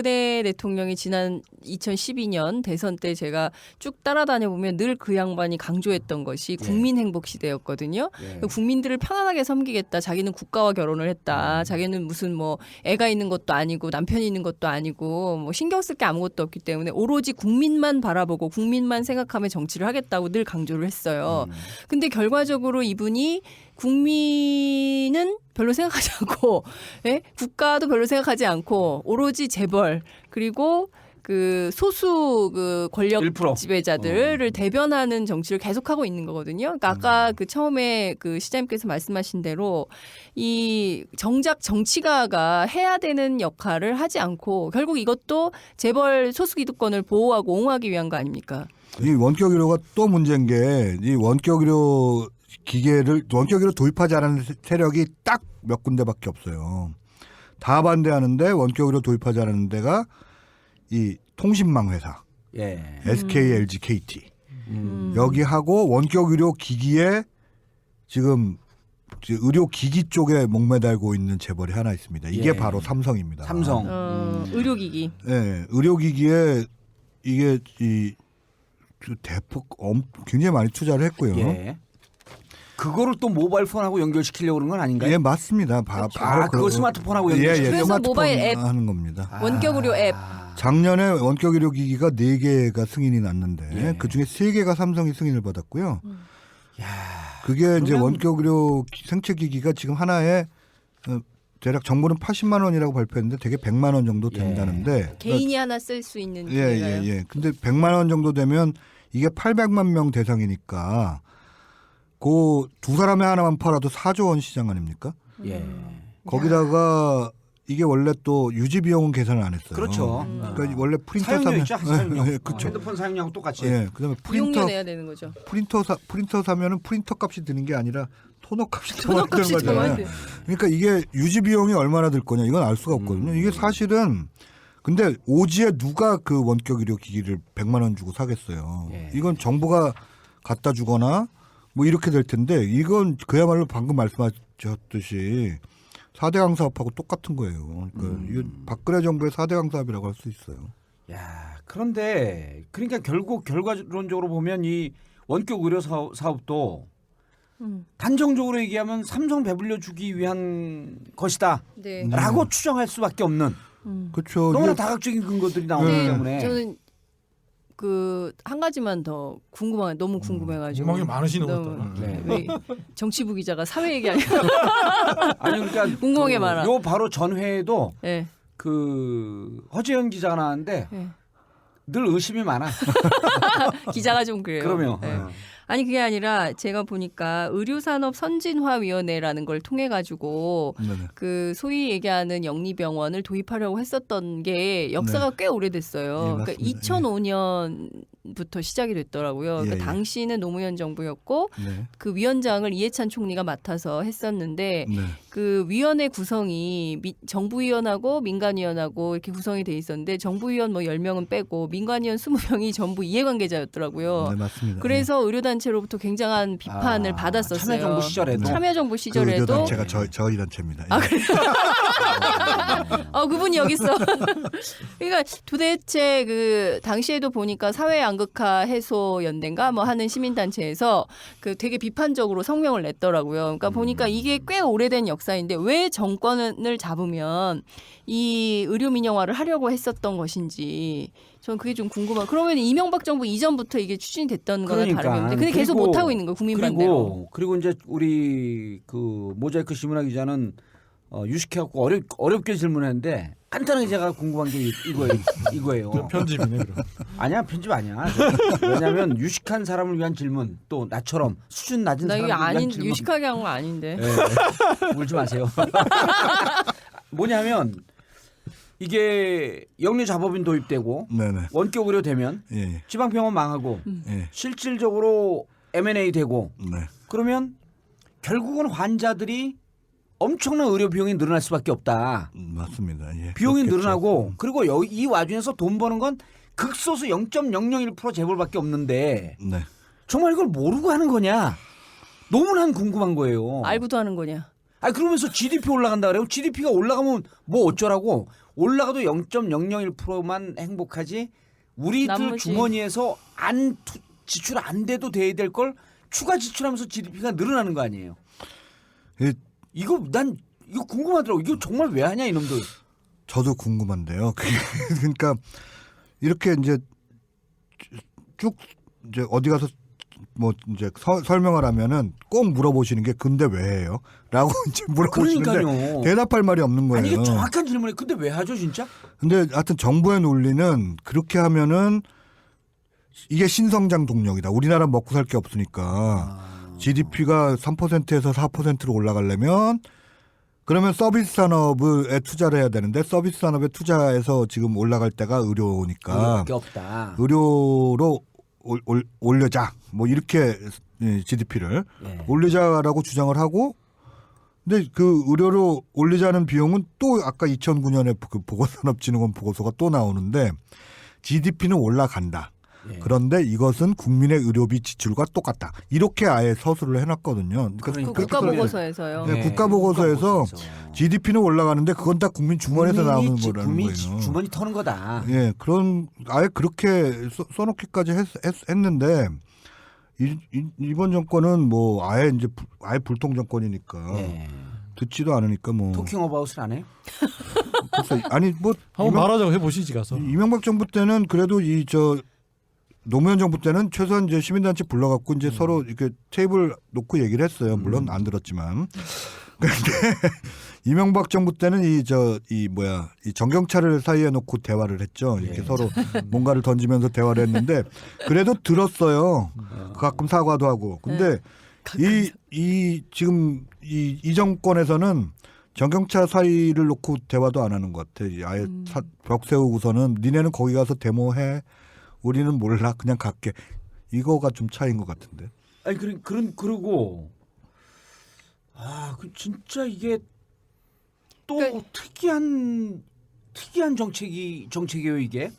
박근혜 대통령이 지난 2012년 대선 때 제가 쭉 따라다녀 보면 늘 그 양반이 강조했던 것이 국민 행복 시대였거든요. 국민들을 편안하게 섬기겠다. 자기는 국가와 결혼을 했다. 자기는 무슨 뭐 애가 있는 것도 아니고 남편이 있는 것도 아니고 뭐 신경 쓸 게 아무것도 없기 때문에 오로지 국민만 바라보고 국민만 생각하며 정치를 하겠다고 늘 강조를 했어요. 근데 결과적으로 이분이 국민은 별로 생각하지 않고, 국가도 별로 생각하지 않고 오로지 재벌 그리고 그 소수 그 권력 1%. 지배자들을 대변하는 정치를 계속하고 있는 거거든요. 그러니까 아까 그 처음에 그 시장님께서 말씀하신 대로 이 정작 정치가가 해야 되는 역할을 하지 않고 결국 이것도 재벌 소수 기득권을 보호하고 옹호하기 위한 거 아닙니까? 이 원격 의료가 또 문제인 게 이 원격 의료 기계를 원격 의료 도입하지 않은 세력이 딱 몇 군데밖에 없어요. 다 반대하는데 원격 의료 도입하지 않은 데가 이 통신망 회사, SK, LG, KT 여기 하고 원격 의료 기기에 지금 의료 기기 쪽에 목매달고 있는 재벌이 하나 있습니다. 이게 바로 삼성입니다. 삼성. 의료기기. 네, 의료기기에 이게 이 대폭 굉장히 많이 투자를 했고요. 그거를 또 모바일 폰하고 연결시키려고 그런 건 아닌가요? 예, 맞습니다. 바로 그거 스마트폰하고 연결시키려고. 그래서 스마트폰 모바일 앱. 하는 겁니다. 원격 의료 앱. 작년에 원격 의료 기기가 4개가 승인이 났는데 그중에 3개가 삼성이 승인을 받았고요. 그게 이제 원격 의료 생체 기기가 지금 하나에 대략 정부는 80만 원이라고 발표했는데 되게 100만 원 정도 된다는데 개인이 하나 쓸 수 있는 기계가요. 예. 근데 100만 원 정도 되면 이게 800만 명 대상이니까 그 두 사람에 하나만 팔아도 4조 원 시장 아닙니까? 거기다가 이게 원래 또 유지 비용은 계산을 안 했어요. 그렇죠. 그러니까 원래 프린터 사용료 있죠, 사용료. 그렇죠. 핸드폰 사용료하고 똑같이. 그다음에 비용료 내야 되는 거죠. 프린터 사면은 프린터 값이 드는 게 아니라 토너 값이 토너 값이 드는 거잖아요. 돼. 그러니까 이게 유지 비용이 얼마나 들 거냐 이건 알 수가 없거든요. 이게 사실은 근데 오지에 누가 그 원격 의료 기기를 100만 원 주고 사겠어요. 이건 정부가 갖다 주거나 뭐 이렇게 될 텐데 이건 그야말로 방금 말씀하셨듯이 4대강 사업하고 똑같은 거예요. 그러니까 이거 박근혜 정부의 4대강 사업이라고 할 수 있어요. 야, 그런데 그러니까 결국 결과론적으로 보면 이 원격 의료 사업도 단정적으로 얘기하면 삼성 배불려 주기 위한 것이다라고 추정할 수밖에 없는. 그렇죠. 너무나 다각적인 근거들이 나오기 때문에. 저는 그 한 가지만 더 너무 궁금해가지고. 궁금한 게 많으시는 것 같다. 왜 정치부 기자가 사회 얘기 아니야? 아니 그러니까 궁금한 게 많아. 요 바로 전회에도 그 허재현 기자가 나왔는데 늘 의심이 많아. 기자가 좀 그래요. 그러면. 아니 그게 아니라 제가 보니까 의료산업 선진화위원회라는 걸 통해 가지고 그 소위 얘기하는 영리병원을 도입하려고 했었던 게 역사가 꽤 오래됐어요. 그러니까 2005년부터 시작이 됐더라고요. 그러니까 당시는 노무현 정부였고 그 위원장을 이해찬 총리가 맡아서 했었는데 그 위원회 구성이 정부위원하고 민간위원하고 이렇게 구성이 돼 있었는데 정부위원 뭐 10명은 빼고 민간위원 20명이 전부 이해관계자였더라고요. 네, 맞습니다. 그래서 의료단체로부터 굉장한 비판을 받았었어요. 참여정부 시절에도. 그 의료단체가 저희 단체입니다. 그래요? 그분이 여기 있어. 그러니까 도대체 그 당시에도 보니까 사회양극화 해소 연대인가 뭐 하는 시민단체에서 그 되게 비판적으로 성명을 냈더라고요. 그러니까 보니까 이게 꽤 오래된 역사인데 왜 정권을 잡으면 이 의료 민영화를 하려고 했었던 것인지 저는 그게 좀 궁금한. 그러면 이명박 정부 이전부터 이게 추진이 됐던 거나 다름없는데 근데 계속 못 하고 있는 거예요. 국민 반대로. 그리고 이제 우리 그 모자이크 신문화 기자는 유식해갖고 어렵게 질문했는데 간단하게 제가 궁금한 게 이거예요. 편집이네 그럼. 아니야 편집 아니야. 왜냐하면 유식한 사람을 위한 질문 또 나처럼 수준 낮은 사람을 위한 질문. 유식하게 한 거 아닌데. 울지 마세요. 뭐냐면 이게 영리자법인 도입되고 원격 의료 되면 지방병원 망하고 실질적으로 M&A 되고 그러면 결국은 환자들이 엄청난 의료 비용이 늘어날 수밖에 없다. 맞습니다. 비용이 늘어나고 그리고 이 와중에서 돈 버는 건 극소수 0.001% 재벌밖에 없는데 정말 이걸 모르고 하는 거냐? 너무나 궁금한 거예요. 알고도 하는 거냐? 아니 그러면서 GDP 올라간다 그래요. GDP가 올라가면 뭐 어쩌라고? 올라가도 0.001%만 행복하지. 우리들 나머지. 주머니에서 지출 안 돼도 돼야 될 걸 추가 지출하면서 GDP가 늘어나는 거 아니에요? 이거 궁금하더라고. 이거 정말 왜 하냐 이놈들. 저도 궁금한데요. 그러니까 이렇게 이제 쭉 이제 어디 가서 뭐 이제 설명을 하면은 꼭 물어보시는 게 근데 왜 해요? 라고 이제 물어보시는데 그러니까요. 대답할 말이 없는 거예요. 아니 이게 정확한 질문이에요. 근데 왜 하죠 진짜? 근데 하여튼 정부의 논리는 그렇게 하면은 이게 신성장 동력이다. 우리나라 먹고 살 게 없으니까 GDP가 3%에서 4%로 올라가려면 그러면 서비스 산업에 투자를 해야 되는데 서비스 산업에 투자해서 지금 올라갈 때가 의료니까 게 없다. 의료로 올려자. 뭐 이렇게 GDP를 올리자라고 주장을 하고 근데 그 의료로 올리자는 비용은 또 아까 2009년에 그 보건산업진흥원 보고서가 또 나오는데 GDP는 올라간다. 그런데 이것은 국민의 의료비 지출과 똑같다. 이렇게 아예 서술을 해놨거든요. 그 국가보고서에서요. 네, 국가보고서에서 GDP는 올라가는데 그건 다 국민 주머니에서 나오는 거라는 국민 거예요. 주머니 터는 거다. 예, 그런 아예 그렇게 써놓기까지 했는데 이번 정권은 뭐 아예 이제 아예 불통 정권이니까 듣지도 않으니까 뭐 토킹 어바웃을 안 해요? 글쎄, 아니 뭐 한번 말하자고 해보시지 가서. 이명박 정부 때는 그래도 노무현 정부 때는 최소한 이제 시민단체 불러갖고 이제 서로 이렇게 테이블 놓고 얘기를 했어요. 물론 안 들었지만. 그런데 이명박 정부 때는 이 정경차를 사이에 놓고 대화를 했죠. 이렇게 서로 뭔가를 던지면서 대화를 했는데 그래도 들었어요. 가끔 사과도 하고. 근데 지금 이 정권에서는 정경차 사이를 놓고 대화도 안 하는 것 같아. 아예 벽 세우고서는 니네는 거기 가서 데모해. 우리는 몰라 그냥 갈게. 이거가 좀 차이인 것 같은데. 아니 그리고 진짜 이게 또 특이한 정책이에요 이게.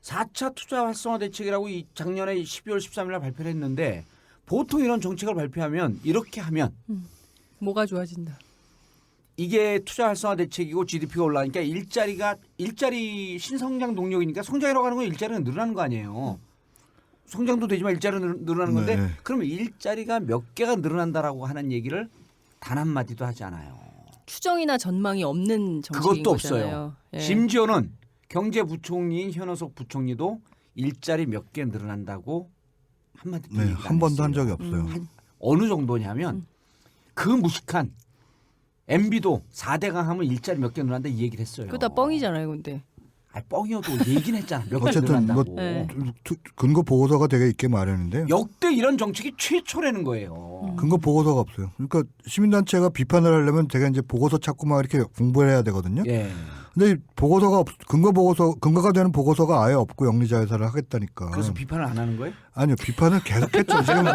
4차 투자 활성화 대책이라고 작년에 12월 13일 날 발표를 했는데 보통 이런 정책을 발표하면 이렇게 하면 뭐가 좋아진다. 이게 투자 활성화 대책이고 GDP가 올라가니까 일자리 신성장 동력이니까 성장이라고 하는 건 일자리가 늘어나는 거 아니에요. 성장도 되지만 일자리는 늘어나는 건데 네. 그러면 일자리가 몇 개가 늘어난다라고 하는 얘기를 단 한마디도 하지 않아요. 추정이나 전망이 없는 정책인 그것도 거잖아요. 없어요. 예. 심지어는 경제부총리인 현호석 부총리도 일자리 몇 개 늘어난다고 한마디도 네, 얘기를 한 번도 한 했어요. 적이 없어요. 어느 정도냐면 그 무식한 MB도 4대강 하면 일자리 몇 개 늘어난다 이 얘기를 했어요. 그거 다 뻥이잖아요, 근데. 뻥이어도 얘기는 했잖아. 몇 개 어쨌든 뭐 늘어난다고. 근거 보고서가 되게 있게 마련인데 역대 이런 정책이 최초라는 거예요. 근거 보고서가 없어요. 그러니까 시민단체가 비판을 하려면 되게 이제 보고서 찾고 막 이렇게 공부를 해야 되거든요. 예. 근데 보고서가 근거가 되는 보고서가 아예 없고 영리자회사를 하겠다니까. 그래서 비판을 안 하는 거예요? 아니요, 비판을 계속했죠. 지금 뭐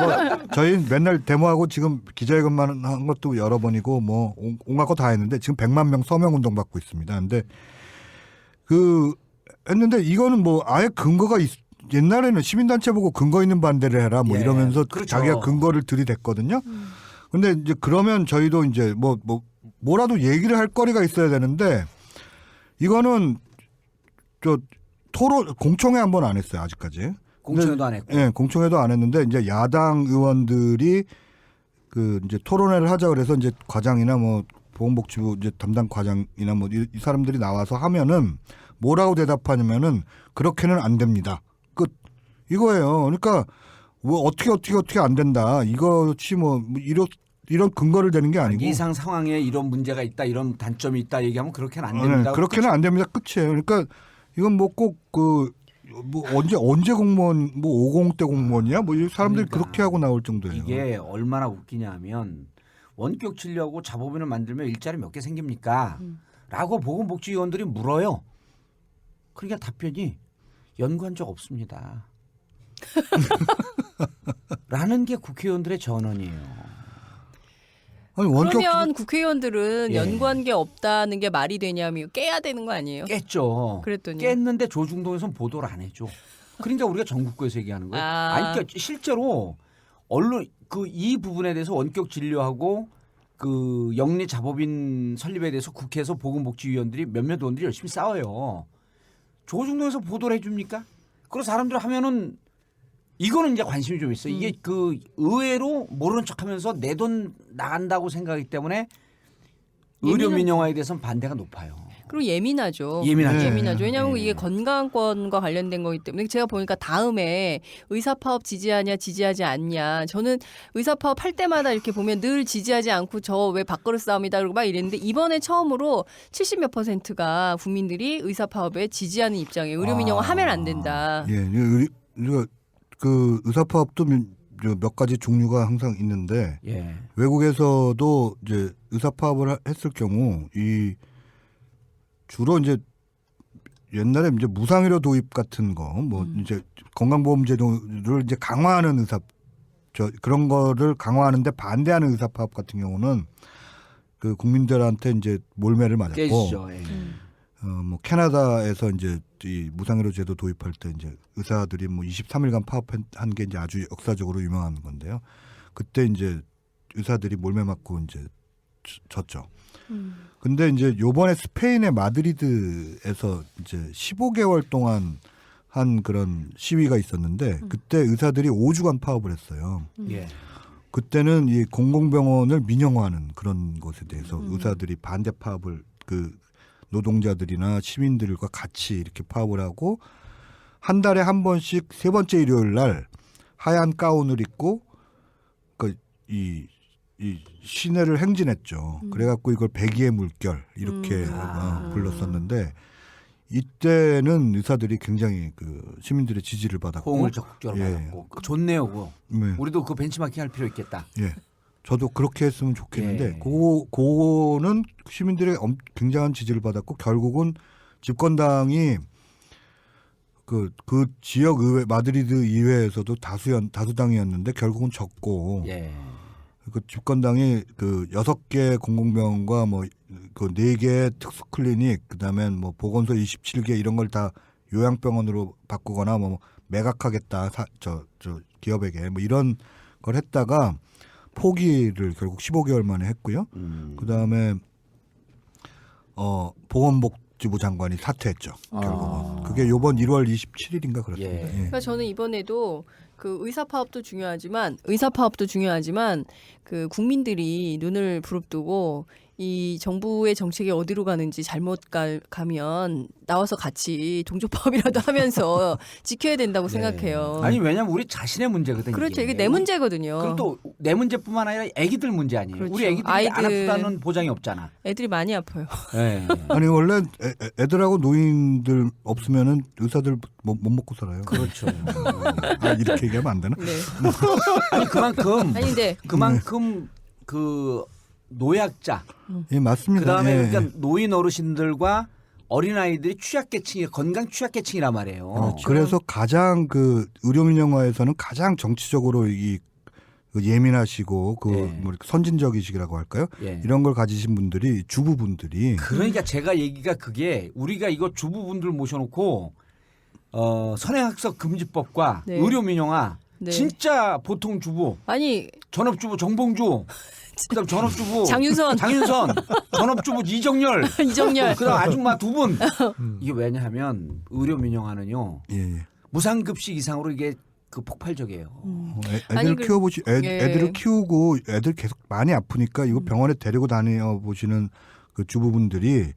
저희 맨날 데모하고 지금 기자회견만 한 것도 여러 번이고 뭐 온갖 거 다 했는데 지금 100만 명 서명 운동 받고 있습니다. 근데 했는데 이거는 뭐 아예 근거가 옛날에는 시민단체 보고 근거 있는 반대를 해라 뭐 이러면서 그렇죠. 자기가 근거를 들이댔거든요. 근데 이제 그러면 저희도 이제 뭐라도 얘기를 할 거리가 있어야 되는데 이거는 공청회 한 번 안 했어요 아직까지. 공청회도 안 했고. 예, 공청회도 안 했는데 이제 야당 의원들이 이제 토론회를 하자 그래서 이제 과장이나 뭐 보건복지부 이제 담당 과장이나 뭐 이 사람들이 나와서 하면은 뭐라고 대답하냐면은 그렇게는 안 됩니다. 끝 이거예요. 그러니까 뭐 어떻게 안 된다. 이것이 뭐 이런 근거를 대는 게 아니고 이상 상황에 이런 문제가 있다, 이런 단점이 있다 얘기하면 그렇게는 안 됩니다. 네, 그렇게는 안 됩니다. 끝이에요. 그러니까 이건 뭐 꼭 언제 공무원 50대 공무원이야? 뭐 이 사람들이 그러니까 그렇게 하고 나올 정도예요. 이게 얼마나 웃기냐면 원격 진료하고 자법인을 만들면 일자리 몇 개 생깁니까? 라고 보건복지위원들이 물어요. 그러니까 답변이 연구한 적 없습니다. 라는 게 국회의원들의 전언이에요. 아니, 그러면 국회의원들은 연구한 게 없다는 게 말이 되냐면 깨야 되는 거 아니에요? 깼죠. 그랬더니 깼는데 조중동에서는 보도를 안 해줘. 그러니까 우리가 전국구에서 얘기하는 거예요. 아니, 그러니까 실제로 언론 이 부분에 대해서 원격 진료하고 그 영리 자법인 설립에 대해서 국회에서 보건복지위원들이 몇몇 의원들이 열심히 싸워요. 조중동에서 보도를 해줍니까? 그리고 사람들 하면은 이거는 이제 관심이 좀 있어. 이게 그 의외로 모르는 척하면서 내 돈 나간다고 생각하기 때문에 의료 민영화에 대해서는 반대가 높아요. 그리고 예민하죠. 예민하죠. 예민하죠. 왜냐하면 네. 이게 건강권과 관련된 거기 때문에 제가 보니까 다음에 의사파업 지지하냐 지지하지 않냐. 저는 의사파업 할 때마다 이렇게 보면 늘 지지하지 않고 저 왜 밥그릇 싸움이다 그러고 막 이랬는데 이번에 처음으로 70몇 %가 국민들이 의사파업에 지지하는 입장이에요. 의료 민영화 하면 안 된다. 예, 그 의사파업도 몇 가지 종류가 항상 있는데 예. 외국에서도 이제 의사파업을 했을 경우 이 주로 이제 옛날에 이제 무상의료 도입 같은 거 뭐 이제 건강보험제도를 이제 강화하는 그런 거를 강화하는데 반대하는 의사파업 같은 경우는 그 국민들한테 이제 몰매를 맞았고 깨지죠. 예. 뭐 캐나다에서 이제 이 무상의료 제도 도입할 때 이제 의사들이 뭐 23일간 파업한 게 이제 아주 역사적으로 유명한 건데요. 그때 이제 의사들이 몰매 맞고 이제 졌죠. 근데 이제 요번에 스페인의 마드리드에서 이제 15개월 동안 한 그런 시위가 있었는데 그때 의사들이 5주간 파업을 했어요. 예. 그때는 이 공공병원을 민영화하는 그런 것에 대해서 의사들이 반대 파업을 그 노동자들이나 시민들과 같이 이렇게 파업을 하고 한 달에 한 번씩 세 번째 일요일 날 하얀 가운을 입고 이 시내를 행진했죠. 그래갖고 이걸 백의의 물결 이렇게 불렀었는데 이때는 의사들이 굉장히 그 시민들의 지지를 받았고 호응을 적극적으로 예. 받았고 좋네요, 그거. 네. 우리도 그 벤치마킹 할 필요 있겠다. 예. 저도 그렇게 했으면 좋겠는데 예. 그거는 시민들의 굉장한 지지를 받았고 결국은 집권당이 그 지역 의회 마드리드 의회에서도 다수당이었는데 결국은 졌고 예. 그 집권당이 그 6개 공공병원과 뭐 그 4개 특수 클리닉 그다음에 뭐 보건소 27개 이런 걸 다 요양병원으로 바꾸거나 뭐 매각하겠다 저 기업에게 뭐 이런 걸 했다가 포기를 결국 15개월 만에 했고요. 그다음에 보건복지부 장관이 사퇴했죠. 결국은. 그게 이번 1월 27일인가 그렇습니다. 예. 예. 그러니까 저는 이번에도 그 의사파업도 중요하지만 그 국민들이 눈을 부릅뜨고 이 정부의 정책이 어디로 가는지 잘못 가면 나와서 같이 동조파업이라도 하면서 지켜야 된다고 생각해요. 아니 왜냐면 우리 자신의 문제거든요. 그렇죠. 이게 내 문제거든요. 그리고 또 내 문제뿐만 아니라 애기들 문제 아니에요. 그렇죠. 우리 애기들이 안 아프다는 보장이 없잖아. 애들이 많이 아파요. 네. 아니 원래 애들하고 노인들 없으면은 의사들 못 먹고 살아요. 그렇죠. 이렇게 얘기하면 안 되나? 네. 아니 아닌데 그만큼 그 노약자 예, 맞습니다. 그다음에 예, 그러니까 노인 어르신들과 어린아이들이 취약계층이 건강 취약계층이란 말이에요. 그래서 가장 그 의료 민영화에서는 가장 정치적으로 그 예민하시고 그 예. 뭐 선진적이시라고 할까요? 예. 이런 걸 가지신 분들이 주부분들이 그러니까 제가 얘기가 그게 우리가 이거 주부분들 모셔놓고 선행학습 금지법과 네. 의료 민영화 네. 진짜 보통 주부 아니 전업주부 정봉주 그다음 전업주부 장윤선 전업주부 이정열 이정열 그다음 아줌마 2분 이게 왜냐하면 의료 민영화는요 예. 무상급식 이상으로 이게 그 폭발적이에요. 애들 키워보시 예. 애들을 키우고 애들 계속 많이 아프니까 이거 병원에 데리고 다녀 보시는 그 주부분들이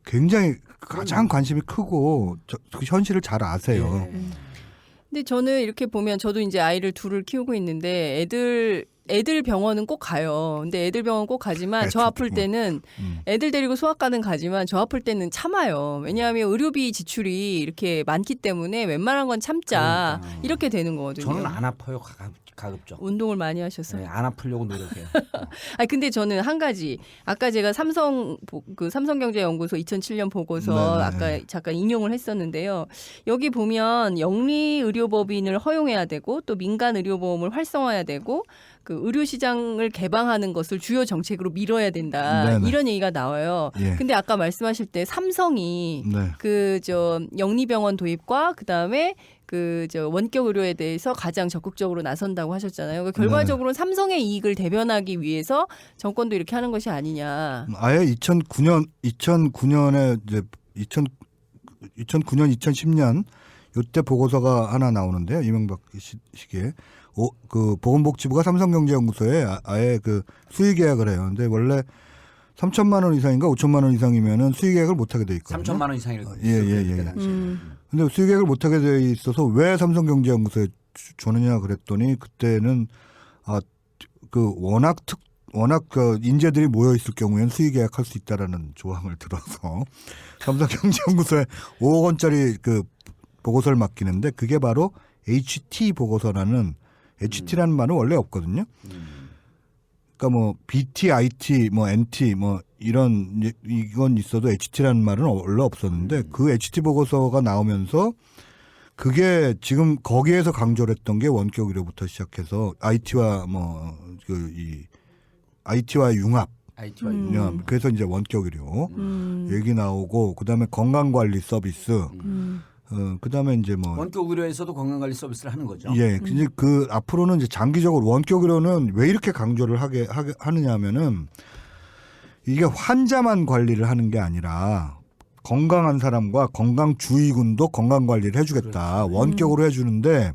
굉장히 가장 관심이 크고 그 현실을 잘 아세요. 예. 근데 저는 이렇게 보면 저도 이제 아이를 둘을 키우고 있는데 애들 병원은 꼭 가요. 근데 애들 병원 꼭 가지만 저 아플 때는 애들 데리고 소아과는 가지만 저 아플 때는 참아요. 왜냐하면 의료비 지출이 이렇게 많기 때문에 웬만한 건 참자 그러니까. 이렇게 되는 거거든요. 저는 안 아파요 가급적. 운동을 많이 하셔서. 네, 안 아프려고 노력해요. 아니 근데 저는 한 가지 아까 제가 삼성경제연구소 2007년 보고서 네네. 아까 잠깐 인용을 했었는데요. 여기 보면 영리의료법인을 허용해야 되고 또 민간의료보험을 활성화해야 되고 그 의료 시장을 개방하는 것을 주요 정책으로 밀어야 된다. 네네. 이런 얘기가 나와요. 예. 근데 아까 말씀하실 때 삼성이 네. 그 영리병원 도입과 그다음에 그 원격 의료에 대해서 가장 적극적으로 나선다고 하셨잖아요. 그러니까 결과적으로는 삼성의 이익을 대변하기 위해서 정권도 이렇게 하는 것이 아니냐. 아예 2009년에 이제 2009년 2010년 요때 보고서가 하나 나오는데요. 이명박 시기에 그 보건복지부가 삼성경제연구소에 아예 그 수의 계약을 해요. 근데 원래 3천만 원 이상인가 5천만 원 이상이면은 수의 계약을 못 하게 돼 있거든요. 3천만 원 이상일 예. 당시에. 근데 수의 계약을 못 하게 돼 있어서 왜 삼성경제연구소에 주느냐 그랬더니 그때는 그 워낙 그 인재들이 모여 있을 경우에는 수의 계약할 수 있다라는 조항을 들어서 삼성경제연구소에 5억 원짜리 그 보고서를 맡기는데 그게 바로 HT 보고서라는 HT라는 말은 원래 없거든요. 그러니까 뭐 BT, IT, 뭐 NT 뭐 이건 있어도 HT라는 말은 원래 없었는데 그 HT 보고서가 나오면서 그게 지금 거기에서 강조를 했던 게 원격 의료부터 시작해서 IT와 IT와 융합. 그래서 이제 원격 의료 얘기 나오고 그다음에 건강관리 서비스. 그다음에 이제 뭐 원격 의료에서도 건강관리 서비스를 하는 거죠. 예, 이제 그 앞으로는 이제 장기적으로 원격 의료는 왜 이렇게 강조를 하느냐면은 이게 환자만 관리를 하는 게 아니라 건강한 사람과 건강주의군도 건강관리를 해주겠다. 그렇죠. 원격으로 해주는데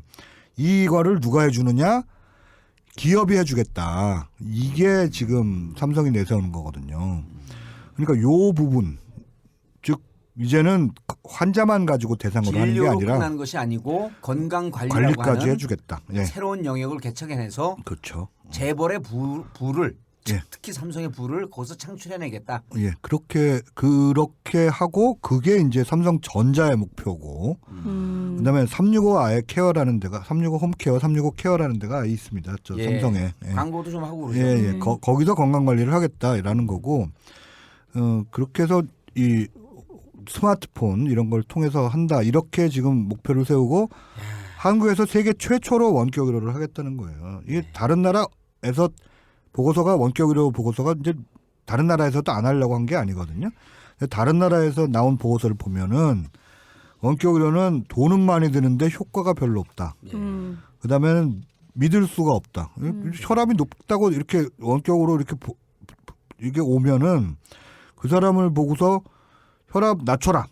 이거를 누가 해주느냐? 기업이 해주겠다. 이게 지금 삼성이 내세우는 거거든요. 그러니까 요 부분 즉 이제는 환자만 가지고 대상으로 하는 게 진료로 아니라 끝나는 것이 아니고 건강 관리까지 하는 해주겠다. 예. 새로운 영역을 개척해내서 그렇죠. 재벌의 부를 예. 특히 삼성의 부를 거기서 창출해내겠다. 예, 그렇게 하고 그게 이제 삼성전자의 목표고, 그다음에 365 아예 케어라는 데가 365 홈케어, 365 케어라는 데가 아예 있습니다. 저 예. 삼성에. 예. 광고도 좀 하고 그러죠. 예. 거기서 건강 관리를 하겠다라는 거고, 그렇게 해서 이 스마트폰 이런 걸 통해서 한다 이렇게 지금 목표를 세우고 한국에서 세계 최초로 원격 의료를 하겠다는 거예요. 이게 다른 나라에서 보고서가 원격 의료 보고서가 이제 다른 나라에서도 안 하려고 한 게 아니거든요. 다른 나라에서 나온 보고서를 보면은 원격 의료는 돈은 많이 드는데 효과가 별로 없다. 그다음에는 믿을 수가 없다. 혈압이 높다고 이렇게 원격으로 이렇게 이게 오면은 그 사람을 보고서 혈압 낮춰라.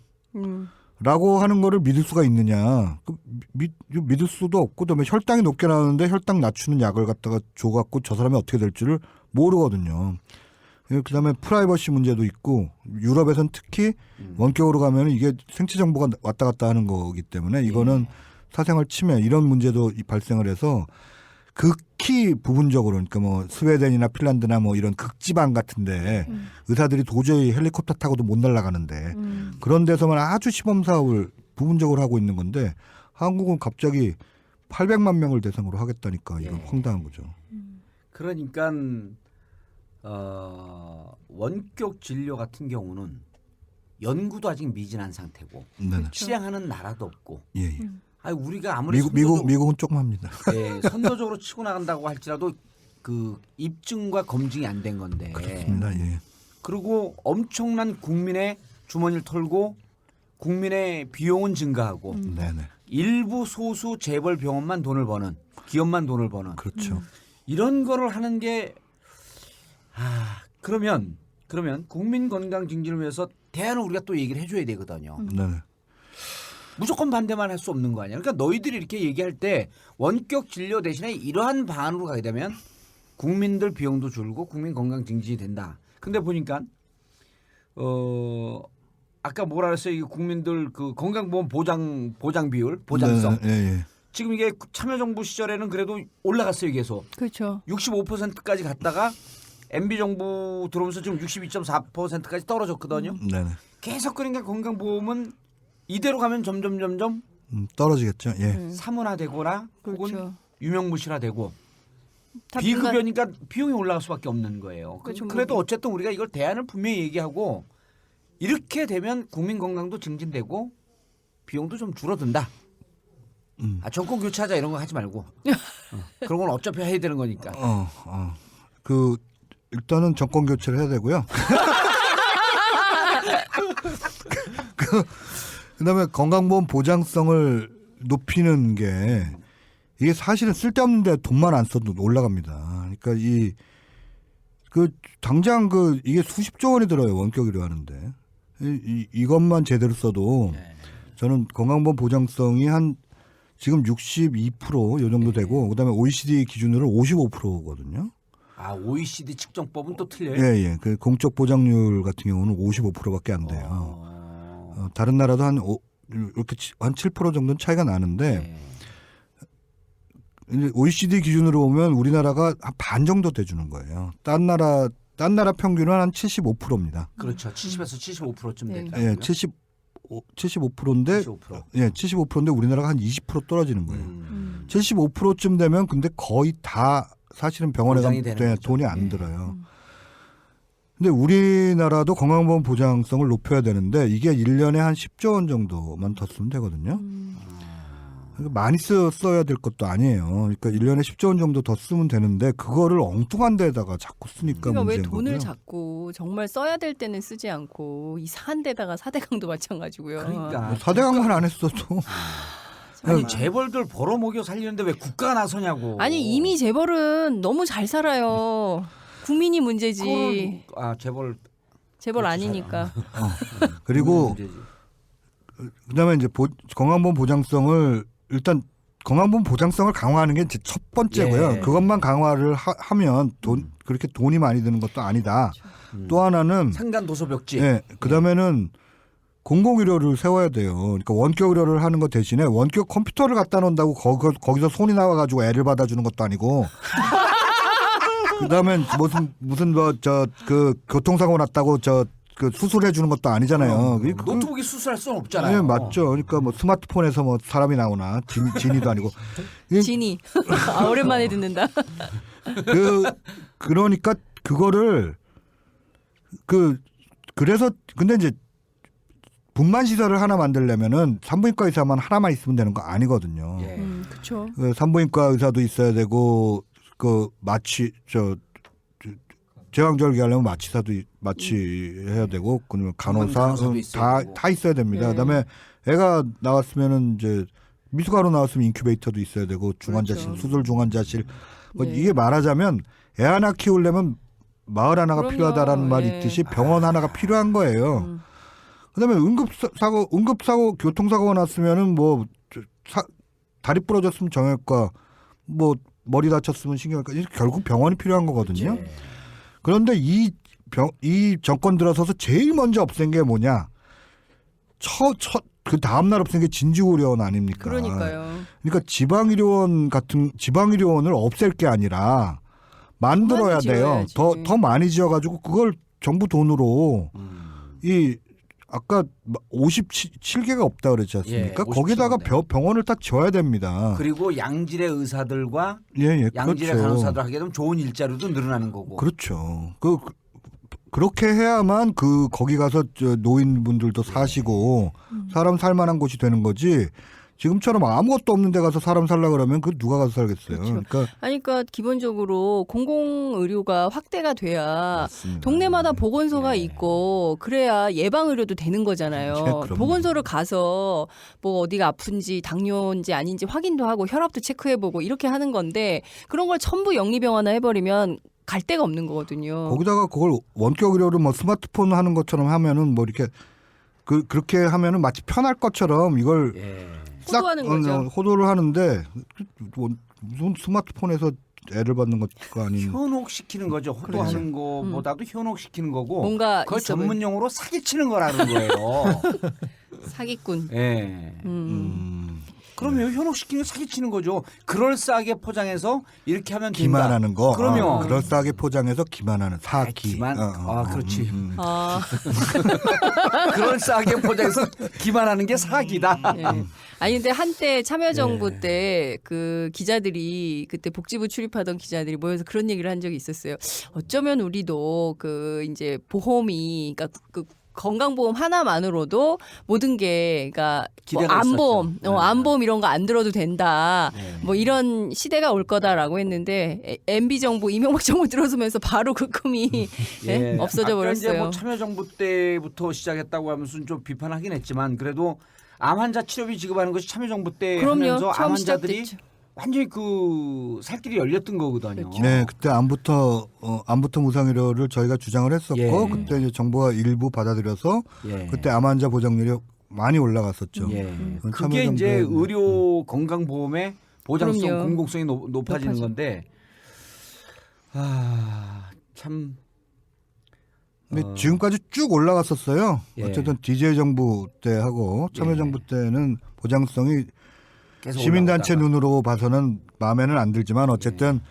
라고 하는 거를 믿을 수가 있느냐. 믿을 수도 없고, 그다음에 혈당이 높게 나오는데 혈당 낮추는 약을 갖다가 줘갖고 저 사람이 어떻게 될 줄을 모르거든요. 그다음에 프라이버시 문제도 있고, 유럽에서는 특히 원격으로 가면 이게 생체 정보가 왔다 갔다 하는 거기 때문에 이거는 사생활 침해 이런 문제도 발생을 해서 극히 부분적으로 그러니까 뭐 스웨덴이나 핀란드나 뭐 이런 극지방 같은데 의사들이 도저히 헬리콥터 타고도 못 날아가는데 그런 데서만 아주 시범 사업을 부분적으로 하고 있는 건데 한국은 갑자기 800만 명을 대상으로 하겠다니까 이건 황당한 거죠. 그러니까 원격 진료 같은 경우는 연구도 아직 미진한 상태고 실행하는 나라도 없고. 예. 아니 우리가 아무리 미국은 조금 합니다. 네, 선도적으로 치고 나간다고 할지라도 그 입증과 검증이 안 된 건데. 그렇습니다. 예. 그리고 엄청난 국민의 주머니를 털고 국민의 비용은 증가하고 일부 소수 재벌 병원만 돈을 버는 기업만 돈을 버는. 그렇죠. 이런 거를 하는 게 그러면 국민 건강 증진을 위해서 대안을 우리가 또 얘기를 해줘야 되거든요. 네. 무조건 반대만 할 수 없는 거 아니야. 그러니까 너희들이 이렇게 얘기할 때 원격 진료 대신에 이러한 방안으로 가게 되면 국민들 비용도 줄고 국민 건강 증진이 된다. 근데 보니까 아까 뭐라 그랬어요? 이 국민들 그 건강보험 보장 비율, 보장성. 지금 이게 참여정부 시절에는 그래도 올라갔어요, 계속. 그렇죠. 65%까지 갔다가 MB 정부 들어오면서 지금 62.4%까지 떨어졌거든요. 계속 그러니까 건강보험은 이대로 가면 점점 떨어지겠죠. 예. 사문화되거나 그렇죠. 혹은 유명무실화되고 비급여니까 비용이 올라갈 수밖에 없는 거예요. 그렇죠. 그래도 어쨌든 우리가 이걸 대안을 분명히 얘기하고 이렇게 되면 국민 건강도 증진되고 비용도 좀 줄어든다. 정권 교체하자 이런 거 하지 말고. 그런 건 어차피 해야 되는 거니까. 그 일단은 정권 교체를 해야 되고요. 그다음에 건강보험 보장성을 높이는 게 이게 사실은 쓸데없는데 돈만 안 써도 올라갑니다. 그러니까 당장 이게 수십조 원이 들어요. 원격 의료하는데 이것만 제대로 써도 저는 건강보험 보장성이 한 지금 62%요 정도 되고 그다음에 OECD 기준으로 55%거든요. OECD 측정법은 또 틀려요? 예. 그 공적 보장률 같은 경우는 55%밖에 안 돼요. 다른 나라도 이렇게 한 7% 정도는 차이가 나는데 OECD 기준으로 보면 우리나라가 한 반 정도 돼주는 거예요. 딴 나라 평균은 한 75%입니다. 그렇죠. 70에서 75%쯤 됐다. 예, 75%인데 75%인데 우리나라가 한 20% 떨어지는 거예요. 75%쯤 되면 근데 거의 다 사실은 병원에 가면 돈이 안 들어요. 근데 우리나라도 건강보험 보장성을 높여야 되는데 이게 1년에 한 10조 원 정도만 더 쓰면 되거든요. 그러니까 많이 써야 될 것도 아니에요. 그러니까 1년에 10조 원 정도 더 쓰면 되는데 그거를 엉뚱한 데다가 자꾸 쓰니까 그러니까 왜 문제인 돈을 거고요. 자꾸 정말 써야 될 때는 쓰지 않고 이상한 데다가 사대강도 마찬가지고요. 그러니까 사대강만 안 했어도 아니 재벌들 벌어먹여 살리는데 왜 국가가 나서냐고. 아니 이미 재벌은 너무 잘 살아요. 국민이 문제지. 재벌 아니니까. 그리고 그다음에 이제 건강보험 보장성을 일단 건강보험 보장성을 강화하는 게 이제 첫 번째고요. 그것만 강화를 하면 그렇게 돈이 많이 드는 것도 아니다. 또 하나는 상간 도서벽지. 그다음에는 공공의료를 세워야 돼요. 그러니까 원격 의료를 하는 것 대신에 원격 컴퓨터를 갖다 놓는다고 거기서 손이 나와가지고 애를 받아주는 것도 아니고. 그다음에 무슨 그 교통사고 났다고 그 수술해 주는 것도 아니잖아요. 노트북이 수술할 수는 없잖아요. 네, 맞죠. 그러니까 스마트폰에서 사람이 나오나 진이도 아니고. 진이. 오랜만에 듣는다. 그러니까 그거를 그래서 근데 이제 분만 시설을 하나 만들려면은 산부인과 의사만 하나만 있으면 되는 거 아니거든요. 그렇죠. 산부인과 의사도 있어야 되고 제왕절개 하려면 마취해야 되고 그러면 간호사 다 있어야 됩니다. 그다음에 애가 나왔으면은 이제 미숙아로 나왔으면 인큐베이터도 있어야 되고 중환자실, 수술 중환자실 이게 말하자면 애 하나 키우려면 마을 하나가 필요하다라는 말이 있듯이 병원 하나가 필요한 거예요. 그다음에 응급사고, 교통사고가 났으면은 다리 부러졌으면 정형외과, 머리 다쳤으면 신경외과, 결국 병원이 필요한 거거든요. 그런데 이 정권 들어서서 제일 먼저 없앤 게 뭐냐? 그 다음 날 없앤 게 진주의료원 아닙니까? 그러니까요. 그러니까 지방의료원을 없앨 게 아니라 만들어야 돼요. 더 많이 지어가지고 그걸 정부 돈으로 아까 57개가 없다 그랬지 않습니까? 거기다가 병원을 딱 지어야 됩니다. 그리고 양질의 의사들과 양질의 그렇죠. 간호사들 하게 되면 좋은 일자리도 늘어나는 거고. 그렇죠. 그렇게 해야만 거기 가서 노인분들도 사시고 사람 살만한 곳이 되는 거지. 지금처럼 아무것도 없는 데 가서 사람 살라 그러면 누가 가서 살겠어요. 그렇죠. 그러니까 기본적으로 공공의료가 확대가 돼야 맞습니다. 동네마다 보건소가 있고 그래야 예방의료도 되는 거잖아요. 보건소를 가서 어디가 아픈지 당뇨인지 아닌지 확인도 하고 혈압도 체크해보고 이렇게 하는 건데 그런 걸 전부 영리병원화 해버리면 갈 데가 없는 거거든요. 거기다가 그걸 원격 의료를 스마트폰 하는 것처럼 하면은 이렇게 그렇게 하면은 마치 편할 것처럼 이걸 호도하는 거죠. 호도를 하는데 무슨 스마트폰에서 애를 받는 것가 아닌 현혹시키는 거죠. 호도하는 거보다도 현혹시키는 거고. 뭔가 그걸 전문 용어로 사기치는 거라는 거예요. 사기꾼. 그러면 현혹시키는 게 사기치는 거죠. 그럴싸하게 포장해서 이렇게 하면 된다. 기만하는 거. 그러면 그럴싸하게 포장해서 기만하는 사기. 그렇지. 그럴싸하게 포장해서 기만하는 게 사기다. 아니 근데 한때 참여정부 때 그 기자들이 그때 복지부 출입하던 기자들이 모여서 그런 얘기를 한 적이 있었어요. 어쩌면 우리도 이제 보험이 그러니까 건강보험 하나만으로도 모든 게 그러니까 뭐 기대가 안보험, 있었죠. 네. 안보험 이런 거 안 들어도 된다. 네. 뭐 이런 시대가 올 거다라고 했는데 MB 정부, 이명박 정부 들어서면서 바로 그 꿈이 네? 없어져 아까 이제 버렸어요. 뭐 참여정부 때부터 시작했다고 하면서 좀 비판하긴 했지만 그래도 암 환자 치료비 지급하는 것이 참여정부 때 하면서 암 처음 환자들이 시작됐죠. 완전히 그 살길이 열렸던 거거든요. 네, 그때 암부터 무상의료를 저희가 주장을 했었고 예. 그때 이제 정부가 일부 받아들여서 예. 그때 암 환자 보장률이 많이 올라갔었죠. 예. 그건 그게 참여정부의- 이제 의료 건강보험의 보장성, 그럼요. 공공성이 높아지는 높아지- 건데 참. 근데 지금까지 쭉 올라갔었어요. 예. 어쨌든 DJ 정부 때 하고 참여정부 때는 보장성이 계속 시민단체 올라오다가. 눈으로 봐서는 마음에는 안 들지만 어쨌든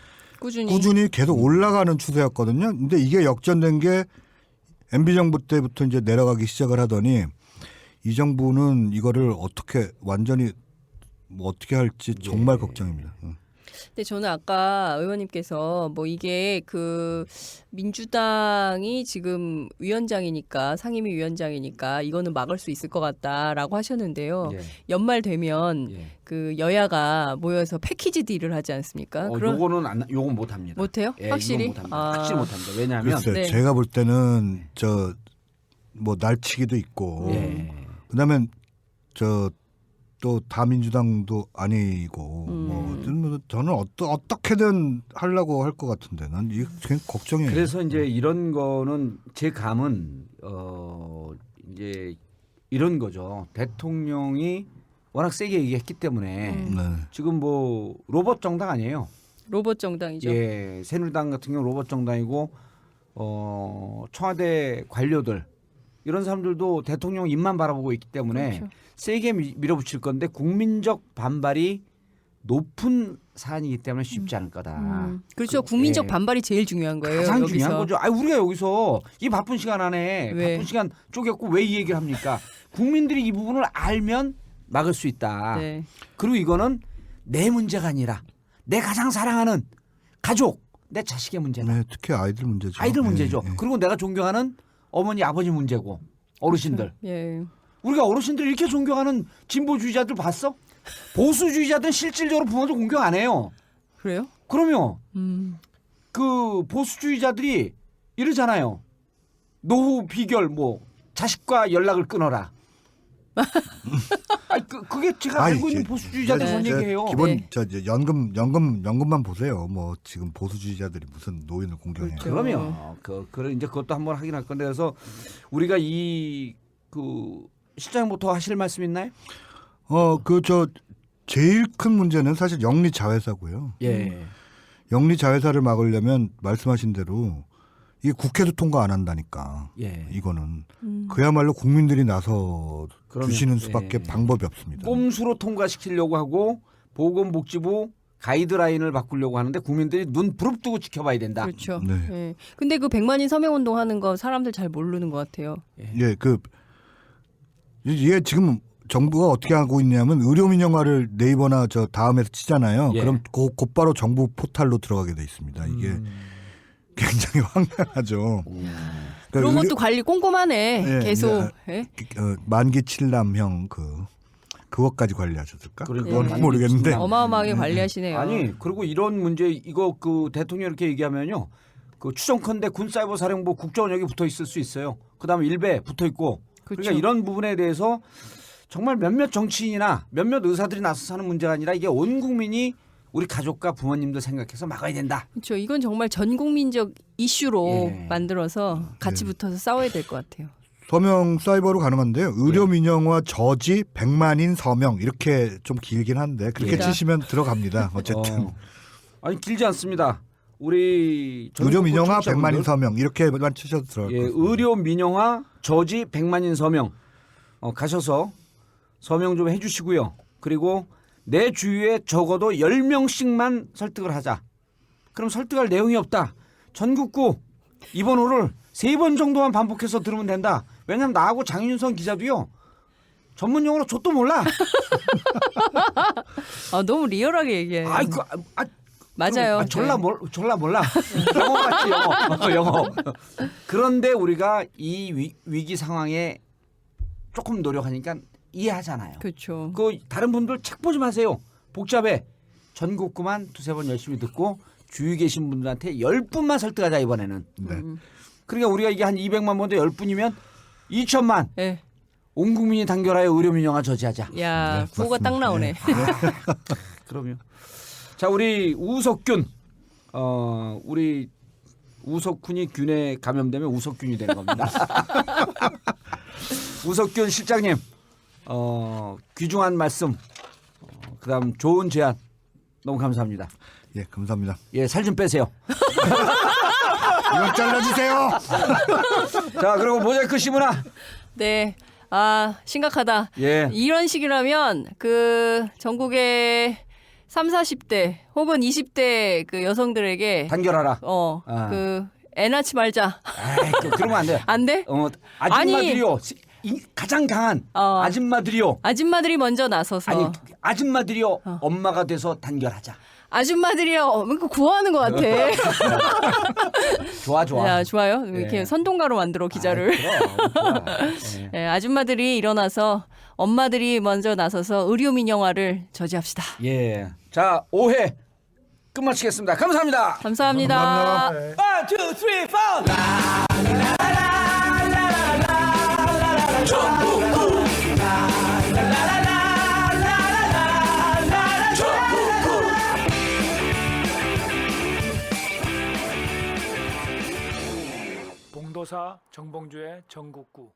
꾸준히 계속 올라가는 추세였거든요. 근데 이게 역전된 게 MB 정부 때부터 이제 내려가기 시작을 하더니 이 정부는 이거를 어떻게 완전히 뭐 어떻게 할지 정말 걱정입니다. 근데 저는 아까 의원님께서 뭐 이게 그 민주당이 지금 위원장이니까 상임위 위원장이니까 이거는 막을 수 있을 것 같다라고 하셨는데요. 예. 연말 되면 예. 그 여야가 모여서 패키지 딜을 하지 않습니까? 요건 못 합니다. 못해요? 예, 확실히? 이건 못 합니다. 확실히 못 합니다. 왜냐하면 글쎄 네. 제가 볼 때는 저 뭐 날치기도 있고 예. 그다음에 저 또 다민주당도 아니고 뭐 저는 어떻게든 하려고 할 것 같은데 난 이게 그냥 걱정이에요. 그래서 이제 이런 거는 제 감은 이제 이런 거죠. 대통령이 워낙 세게 얘기했기 때문에 네. 지금 뭐 로봇 정당 아니에요. 로봇 정당이죠. 예, 새누리당 같은 경우 로봇 정당이고 청와대 관료들 이런 사람들도 대통령 입만 바라보고 있기 때문에 그렇죠. 세게 밀어붙일 건데 국민적 반발이 높은 사안이기 때문에 쉽지 않을 거다. 그렇죠. 국민적 예. 반발이 제일 중요한 거예요. 가장 여기서. 중요한 거죠. 우리가 여기서 이 바쁜 시간 안에 왜? 바쁜 시간 쪼갰고 왜 이 얘기를 합니까? 국민들이 이 부분을 알면 막을 수 있다. 네. 그리고 이거는 내 문제가 아니라 내 가장 사랑하는 가족, 내 자식의 문제다. 네, 특히 아이들 문제죠. 아이들 예, 문제죠. 예. 그리고 내가 존경하는 어머니, 아버지 문제고 어르신들. 예. 우리가 어르신들 이렇게 존경하는 진보주의자들 봤어? 보수주의자들은 실질적으로 부모들 공경 안 해요. 그래요? 그러면 그 보수주의자들이 이러잖아요. 노후 비결 뭐 자식과 연락을 끊어라. 아니 그게 제가 알고 있는 보수주의자들 그런 얘기해요. 기본 네. 저 이제 연금만 보세요. 뭐 지금 보수주의자들이 무슨 노인을 공경해요. 그러면 이제 그것도 한번 하긴 할 건데 그래서 우리가 이 그 실장부터 하실 말씀 있나요? 저 제일 큰 문제는 사실 영리 자회사고요. 예. 영리 자회사를 막으려면 말씀하신 대로 이게 국회도 통과 안 한다니까. 예. 이거는 그야말로 국민들이 나서 그러면, 주시는 수밖에 예. 방법이 없습니다. 꼼수로 통과시키려고 하고 보건복지부 가이드라인을 바꾸려고 하는데 국민들이 눈 부릅뜨고 지켜봐야 된다. 그렇죠. 네. 예. 근데 그 100만인 서명 운동 하는 거 사람들 잘 모르는 것 같아요. 예, 이게 지금 정부가 어떻게 하고 있냐면 의료 민영화를 네이버나 저 다음에서 치잖아요. 예. 그럼 곧바로 정부 포탈로 들어가게 돼 있습니다. 이게 굉장히 황당하죠. 그러니까 그런 것도 관리 꼼꼼하네. 예, 계속. 이제 예? 만기 칠남형 그것까지 관리하셨을까? 그러니까. 그건 모르겠는데. 어마어마하게 관리하시네요. 아니 그리고 이런 문제 이거 그 대통령 이렇게 얘기하면요. 그 추정컨대 군사이버사령부 국정원역이 붙어 있을 수 있어요. 그다음에 일베 붙어 있고. 그렇죠. 그러니까 이런 부분에 대해서 정말 몇몇 정치인이나 몇몇 의사들이 나서서 하는 문제가 아니라 이게 온 국민이 우리 가족과 부모님들 생각해서 막아야 된다. 그렇죠. 이건 정말 전 국민적 이슈로 예. 만들어서 같이 붙어서 싸워야 될 것 같아요. 서명 사이버로 가능한데요. 의료 민영화 저지 100만인 서명 이렇게 좀 길긴 한데 그렇게 예. 치시면 들어갑니다. 어쨌든 아니 길지 않습니다. 우리 의료 민영화 청취자분들, 100만인 서명 이렇게만 치셔도 들어갈 예, 것 같습니다. 의료 민영화 저지 100만인 서명 가셔서 서명 좀 해주시고요. 그리고 내 주위에 적어도 10명씩만 설득을 하자. 그럼 설득할 내용이 없다. 전국구 이번 호를 3번 정도만 반복해서 들으면 된다. 왜냐면 나하고 장윤선 기자도요. 전문 용어로 좆도 몰라. 너무 리얼하게 얘기해요. 맞아요. 졸라 몰라. 영어 같지 영어. 영어. 그런데 우리가 이 위기 상황에 조금 노력하니까 이해하잖아요. 그렇죠. 그 다른 분들 책 보지 마세요. 복잡해. 전국구만 두세 번 열심히 듣고 주위 계신 분들한테 10분만 설득하자 이번에는. 네. 그러니까 우리가 이게 한 200만 번인데 10분이면 2천만. 네. 온 국민이 단결하여 의료민영화 저지하자. 야, 구호가 딱 나오네. 그럼요. 자, 우리 우석균. 우리 우석균이 균에 감염되면 우석균이 되는 겁니다. 우석균 실장님. 귀중한 말씀. 그다음 좋은 제안. 너무 감사합니다. 예, 감사합니다. 예, 살 좀 빼세요. 이건 잘라주세요. 자, 그리고 모자이크 시문화. 네. 아, 심각하다. 예. 이런 식이라면 그 전국의 3, 40대 혹은 20대 그 여성들에게 단결하라. 그 애 낳지 말자. 에이, 그러면 안 돼. 안 돼? 아줌마들이요. 가장 강한 아줌마들이요. 아줌마들이 먼저 나서서. 아니, 아줌마들이요. 엄마가 돼서 단결하자. 아줌마들이요. 구호하는 것 같아. 좋아. 야, 좋아요. 이렇게 예. 선동가로 만들어 기자를. 좋아. 예, 아줌마들이 일어나서 엄마들이 먼저 나서서 의료 민영화를 저지합시다. 예. 자, 5회 끝마치겠습니다. 감사합니다. 감사합니다. 1, 2, 3, 4 봉도사 정봉주의 전국구